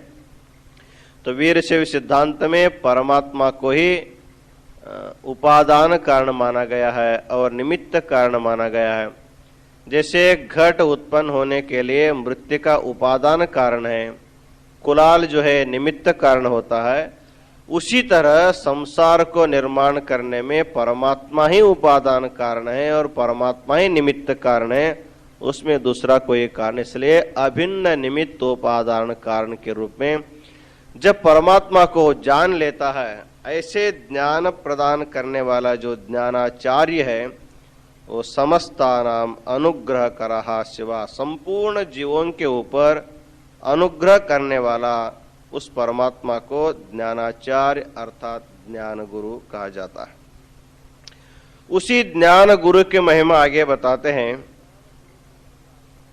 तो वीरशैव सिद्धांत में परमात्मा को ही उपादान कारण माना गया है और निमित्त कारण माना गया है। जैसे घट उत्पन्न होने के लिए मृत्तिका उपादान कारण है, कुलाल जो है निमित्त कारण होता है, उसी तरह संसार को निर्माण करने में परमात्मा ही उपादान कारण है और परमात्मा ही निमित्त कारण है, उसमें दूसरा कोई कारण। इसलिए अभिन्न निमित्त उपादान कारण के रूप में जब परमात्मा को जान लेता है, ऐसे ज्ञान प्रदान करने वाला जो ज्ञानाचार्य है वो समस्तानाम अनुग्रह करहा शिवा, संपूर्ण जीवों के ऊपर अनुग्रह करने वाला उस परमात्मा को ज्ञानाचार्य अर्थात ज्ञान गुरु कहा जाता है। उसी ज्ञान गुरु की महिमा आगे बताते हैं।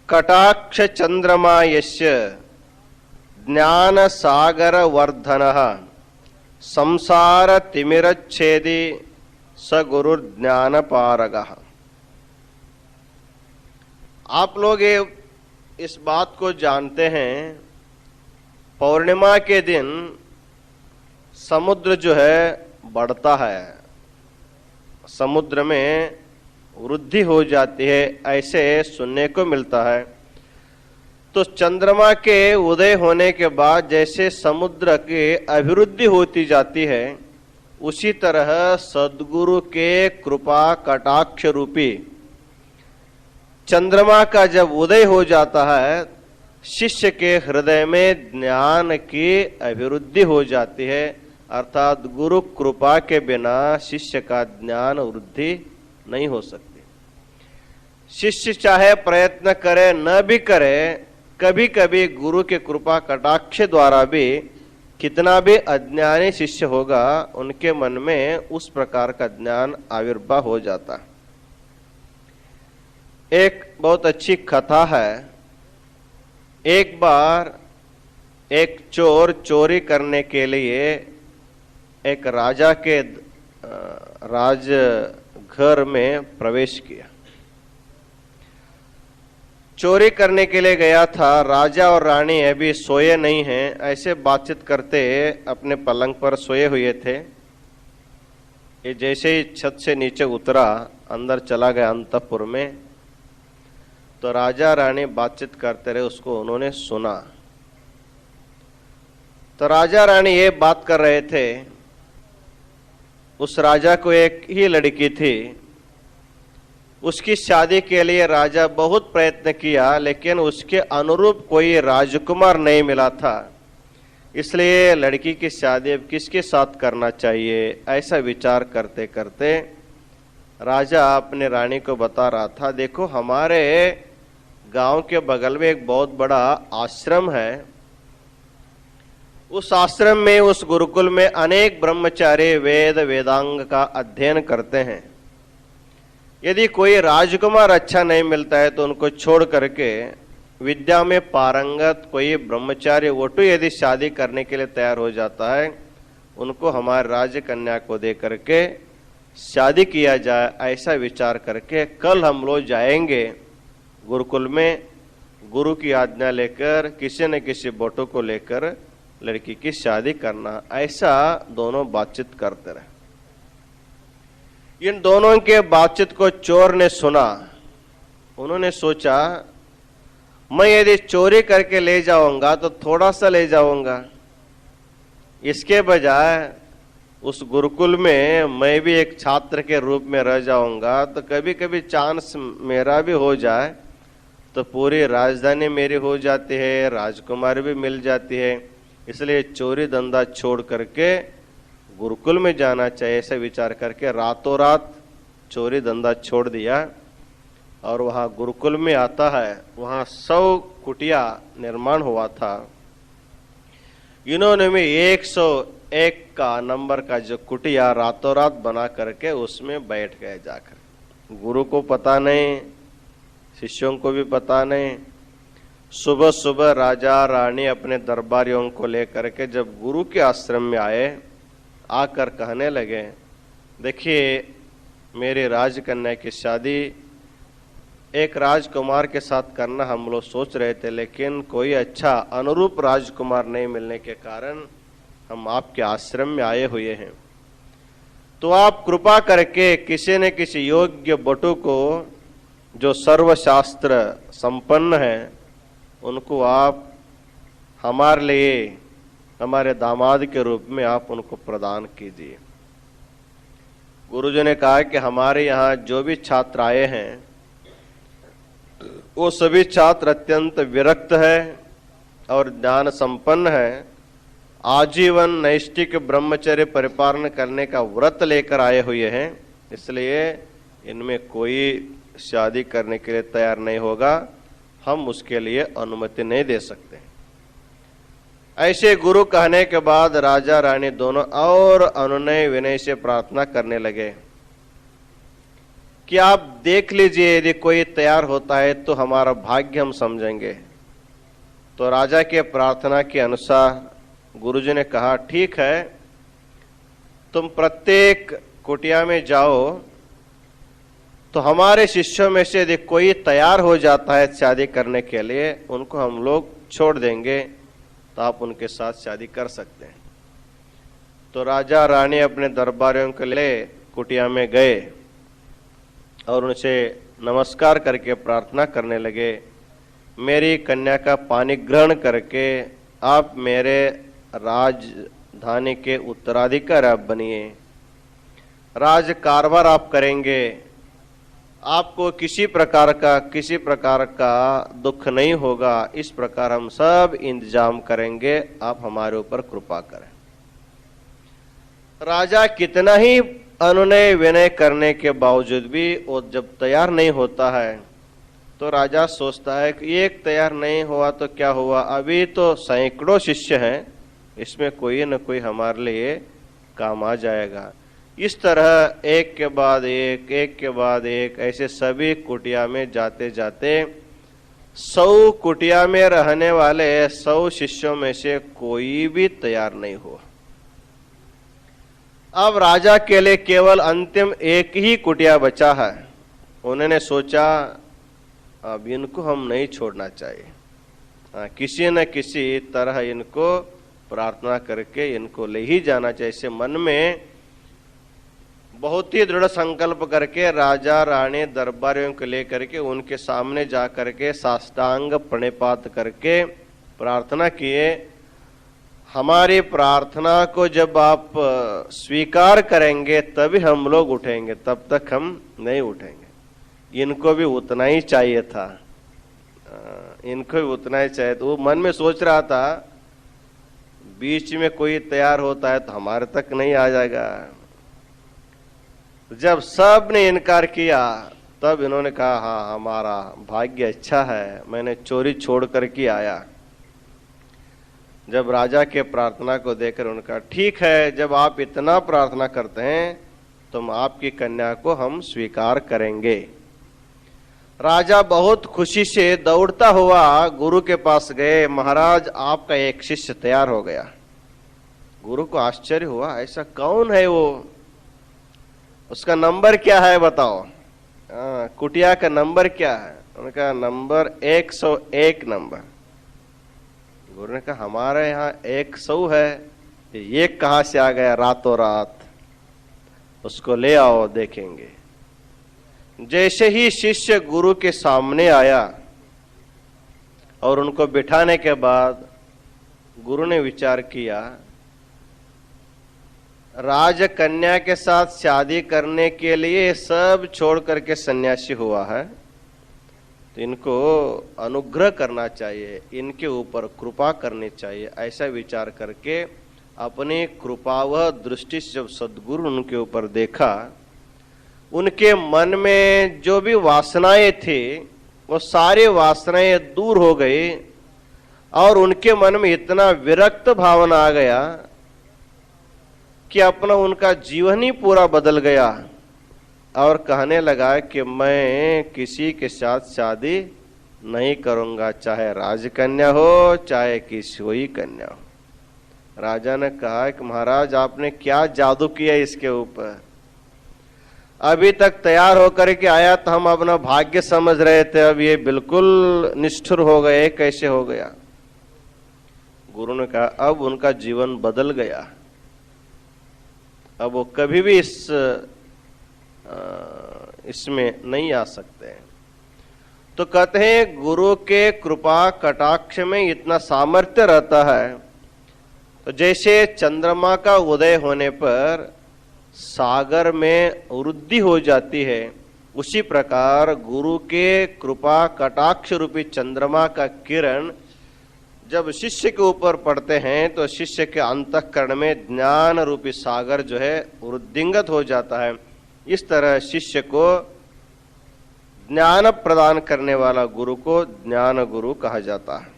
कटाक्ष चंद्रमा यस्य ज्ञान सागर वर्धनः संसार तिमिरच्छेदी स गुरु ज्ञान पारगः। आप लोग ये इस बात को जानते हैं, पौर्णिमा के दिन समुद्र जो है बढ़ता है, समुद्र में वृद्धि हो जाती है, ऐसे सुनने को मिलता है। तो चंद्रमा के उदय होने के बाद जैसे समुद्र की अभिवृद्धि होती जाती है, उसी तरह सद्गुरु के कृपा कटाक्ष रूपी चंद्रमा का जब उदय हो जाता है, शिष्य के हृदय में ज्ञान की अभिवृद्धि हो जाती है। अर्थात गुरु कृपा के बिना शिष्य का ज्ञान वृद्धि नहीं हो सकती। शिष्य चाहे प्रयत्न करे न भी करे, कभी कभी गुरु के कृपा कटाक्ष द्वारा भी कितना भी अज्ञानी शिष्य होगा, उनके मन में उस प्रकार का ज्ञान आविर्भाव हो जाता है। एक बहुत अच्छी कथा है। एक बार एक चोर चोरी करने के लिए एक राजा के राज घर में प्रवेश किया। चोरी करने के लिए गया था। राजा और रानी अभी सोए नहीं हैं, ऐसे बातचीत करते अपने पलंग पर सोए हुए थे। ये जैसे ही छत से नीचे उतरा, अंदर चला गया अंतपुर में, तो राजा रानी बातचीत करते रहे, उसको उन्होंने सुना। तो राजा रानी ये बात कर रहे थे। उस राजा को एक ही लड़की थी। उसकी शादी के लिए राजा बहुत प्रयत्न किया, लेकिन उसके अनुरूप कोई राजकुमार नहीं मिला था। इसलिए लड़की की शादी अब किसके साथ करना चाहिए, ऐसा विचार करते करते राजा अपने रानी को बता रहा था, देखो हमारे गांव के बगल में एक बहुत बड़ा आश्रम है। उस आश्रम में, उस गुरुकुल में अनेक ब्रह्मचारी वेद वेदांग का अध्ययन करते हैं। यदि कोई राजकुमार अच्छा नहीं मिलता है तो उनको छोड़ करके विद्या में पारंगत कोई ब्रह्मचारी वटु यदि शादी करने के लिए तैयार हो जाता है, उनको हमारे राज्य कन्या को दे करके शादी किया जाए। ऐसा विचार करके कल हम लोग जाएंगे गुरुकुल में, गुरु की आज्ञा लेकर किसी न किसी वटु को लेकर लड़की की शादी करना। ऐसा दोनों बातचीत करते रहे। इन दोनों के बातचीत को चोर ने सुना। उन्होंने सोचा, मैं यदि चोरी करके ले जाऊंगा तो थोड़ा सा ले जाऊंगा, इसके बजाय उस गुरुकुल में मैं भी एक छात्र के रूप में रह जाऊंगा, तो कभी कभी चांस मेरा भी हो जाए तो पूरी राजधानी मेरी हो जाती है, राजकुमारी भी मिल जाती है। इसलिए चोरी धंधा छोड़ करके गुरुकुल में जाना चाहिए, ऐसा विचार करके रातों रात चोरी धंधा छोड़ दिया। और वहाँ गुरुकुल में आता है, वहाँ 100 कुटिया निर्माण हुआ था। इन्होंने में 101 का नंबर का जो कुटिया रातों रात बना करके उसमें बैठ गए जाकर। गुरु को पता नहीं, शिष्यों को भी पता नहीं। सुबह सुबह राजा रानी अपने दरबारियों को लेकर के जब गुरु के आश्रम में आए, आकर कहने लगे, देखिए मेरी राजकन्या की शादी एक राजकुमार के साथ करना हम लोग सोच रहे थे, लेकिन कोई अच्छा अनुरूप राजकुमार नहीं मिलने के कारण हम आपके आश्रम में आए हुए हैं। तो आप कृपा करके किसी न किसी योग्य बटु को जो सर्वशास्त्र संपन्न है, उनको आप हमारे लिए, हमारे दामाद के रूप में आप उनको प्रदान कीजिए। गुरुजी ने कहा कि हमारे यहाँ जो भी छात्र आए हैं वो सभी छात्र अत्यंत विरक्त है और ज्ञान संपन्न है। आजीवन नैष्ठिक ब्रह्मचर्य परिपालन करने का व्रत लेकर आए हुए हैं, इसलिए इनमें कोई शादी करने के लिए तैयार नहीं होगा, हम उसके लिए अनुमति नहीं दे सकते। ऐसे गुरु कहने के बाद राजा रानी दोनों और अनुनय विनय से प्रार्थना करने लगे कि आप देख लीजिए, यदि कोई तैयार होता है तो हमारा भाग्य हम समझेंगे। तो राजा के प्रार्थना के अनुसार गुरुजी ने कहा, ठीक है, तुम प्रत्येक कुटिया में जाओ, तो हमारे शिष्यों में से यदि कोई तैयार हो जाता है शादी करने के लिए, उनको हम लोग छोड़ देंगे, तो आप उनके साथ शादी कर सकते हैं। तो राजा रानी अपने दरबारियों के लिए कुटिया में गए और उनसे नमस्कार करके प्रार्थना करने लगे, मेरी कन्या का पानी ग्रहण करके आप मेरे राजधानी के उत्तराधिकारी आप बनिए, राज कारभार आप करेंगे, आपको किसी प्रकार का दुख नहीं होगा, इस प्रकार हम सब इंतजाम करेंगे, आप हमारे ऊपर कृपा करें। राजा कितना ही अनुनय विनय करने के बावजूद भी वो जब तैयार नहीं होता है, तो राजा सोचता है कि एक तैयार नहीं हुआ तो क्या हुआ, अभी तो सैकड़ों शिष्य हैं, इसमें कोई न कोई हमारे लिए काम आ जाएगा। इस तरह एक के बाद एक ऐसे सभी कुटिया में जाते जाते 100 कुटिया में रहने वाले 100 शिष्यों में से कोई भी तैयार नहीं हुआ। अब राजा के लिए केवल अंतिम एक ही कुटिया बचा है। उन्होंने सोचा, अब इनको हम नहीं छोड़ना चाहिए, किसी न किसी तरह इनको प्रार्थना करके इनको ले ही जाना चाहिए। ऐसे मन में बहुत ही दृढ़ संकल्प करके राजा रानी दरबारियों को लेकर के उनके सामने जा करके साष्टांग प्रणिपात करके प्रार्थना किए, हमारी प्रार्थना को जब आप स्वीकार करेंगे तभी हम लोग उठेंगे, तब तक हम नहीं उठेंगे। इनको भी उतना ही चाहिए था, इनको भी उतना ही चाहिए। तो वो मन में सोच रहा था, बीच में कोई तैयार होता है तो हमारे तक नहीं आ जाएगा। जब सब ने इनकार किया तब इन्होंने कहा, हाँ हमारा भाग्य अच्छा है, मैंने चोरी छोड़ कर के आया। जब राजा के प्रार्थना को देखकर उनका, ठीक है, जब आप इतना प्रार्थना करते हैं तो आपकी कन्या को हम स्वीकार करेंगे। राजा बहुत खुशी से दौड़ता हुआ गुरु के पास गए, महाराज आपका एक शिष्य तैयार हो गया। गुरु को आश्चर्य हुआ, ऐसा कौन है वो, उसका नंबर क्या है बताओ, कुटिया का नंबर क्या है? उनका नंबर 101 नंबर। गुरु ने कहा, हमारे यहाँ 100 है, ये कहां से आ गया रातों रात, उसको ले आओ देखेंगे। जैसे ही शिष्य गुरु के सामने आया और उनको बिठाने के बाद गुरु ने विचार किया, राजकन्या के साथ शादी करने के लिए सब छोड़ करके सन्यासी हुआ है, तो इनको अनुग्रह करना चाहिए, इनके ऊपर कृपा करनी चाहिए। ऐसा विचार करके अपनी कृपावह दृष्टि से जब सद्गुरु उनके ऊपर देखा, उनके मन में जो भी वासनाएं थी वो सारी वासनाएं दूर हो गई और उनके मन में इतना विरक्त भावना आ गया कि अपना उनका जीवन ही पूरा बदल गया और कहने लगा कि मैं किसी के साथ शादी नहीं करूंगा, चाहे राजकन्या हो चाहे किसी हुई कन्या हो। राजा ने कहा कि महाराज आपने क्या जादू किया इसके ऊपर, अभी तक तैयार होकर के आया तो हम अपना भाग्य समझ रहे थे, अब ये बिल्कुल निष्ठुर हो गए, कैसे हो गया? गुरु ने कहा, अब उनका जीवन बदल गया, अब वो कभी भी इसमें नहीं आ सकते हैं। तो कहते हैं गुरु के कृपा कटाक्ष में इतना सामर्थ्य रहता है, तो जैसे चंद्रमा का उदय होने पर सागर में वृद्धि हो जाती है, उसी प्रकार गुरु के कृपा कटाक्ष रूपी चंद्रमा का किरण जब शिष्य के ऊपर पड़ते हैं तो शिष्य के अंतःकरण में ज्ञान रूपी सागर जो है वृद्धिंगत हो जाता है। इस तरह शिष्य को ज्ञान प्रदान करने वाला गुरु को ज्ञान गुरु कहा जाता है।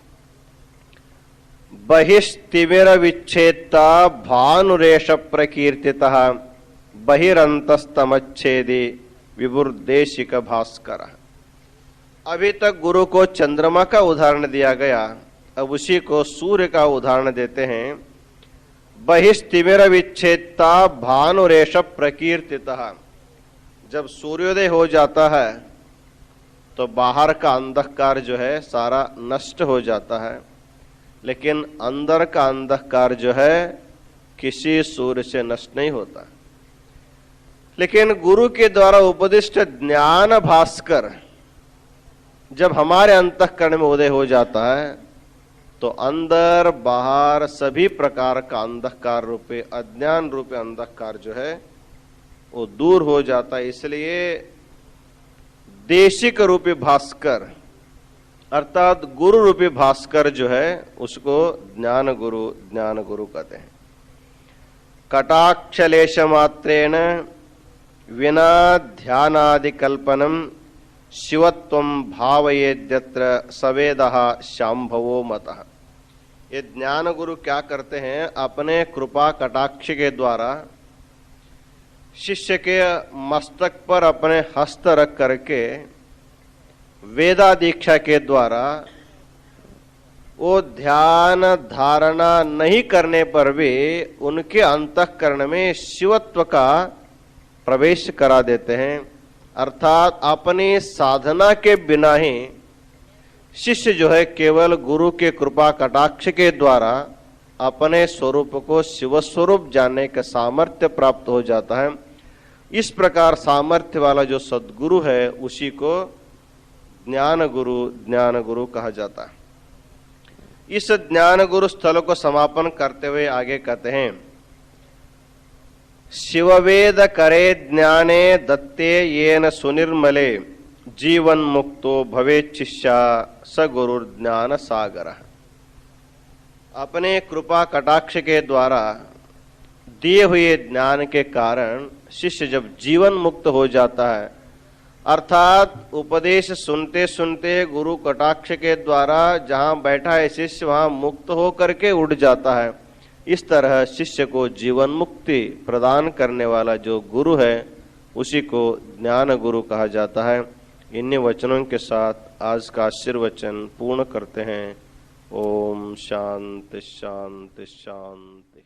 बहिस्तिमिर विच्छेदता भानुरेश प्रकीर्तितः बहिरंतस्तमच्छेदी विभुर्देशिक भास्कर। अभी तक गुरु को चंद्रमा का उदाहरण दिया गया, अब उसी को सूर्य का उदाहरण देते हैं। बहिस्तिमिर विच्छेदता भानुरेश प्रकीर्तितः। जब सूर्योदय हो जाता है तो बाहर का अंधकार जो है सारा नष्ट हो जाता है, लेकिन अंदर का अंधकार जो है किसी सूर्य से नष्ट नहीं होता। लेकिन गुरु के द्वारा उपदिष्ट ज्ञान भास्कर जब हमारे अंतःकरण में उदय हो जाता है तो अंदर बाहर सभी प्रकार का अंधकार रूपे अज्ञान रूपे अंधकार जो है वो दूर हो जाता है। इसलिए देशिक रूपी भास्कर अर्थात गुरु रूपी भास्कर जो है उसको ज्ञान गुरु कहते हैं। कटाक्षलेश मात्रेण विना ध्यानादि कल्पनम शिवत्वं भावयेद्यत्र सवेदः शांभवो मतः। ये ज्ञान गुरु क्या करते हैं, अपने कृपा कटाक्ष के द्वारा शिष्य के मस्तक पर अपने हस्त रख करके वेदा दीक्षा के द्वारा वो ध्यान धारणा नहीं करने पर भी उनके अंतःकरण में शिवत्व का प्रवेश करा देते हैं। अर्थात अपनी साधना के बिना ही शिष्य जो है केवल गुरु के कृपा कटाक्ष के द्वारा अपने स्वरूप को शिव स्वरूप जानने का सामर्थ्य प्राप्त हो जाता है। इस प्रकार सामर्थ्य वाला जो सद्गुरु है उसी को ज्ञान गुरु कहा जाता है। इस ज्ञान गुरु स्थल को समापन करते हुए आगे कहते हैं, शिववेद करे ज्ञाने दत्ते येन सुनिर्मले जीवन मुक्तो भवेत् शिष्या स गुरु ज्ञान सागर। अपने कृपा कटाक्ष के द्वारा दिए हुए ज्ञान के कारण शिष्य जब जीवन मुक्त हो जाता है, अर्थात उपदेश सुनते सुनते गुरु कटाक्ष के द्वारा जहाँ बैठा है शिष्य वहाँ मुक्त हो करके उड़ जाता है। इस तरह शिष्य को जीवन मुक्ति प्रदान करने वाला जो गुरु है उसी को ज्ञान गुरु कहा जाता है। इन्हीं वचनों के साथ आज का आशीर्वचन पूर्ण करते हैं। ओम शांति शांति शांति।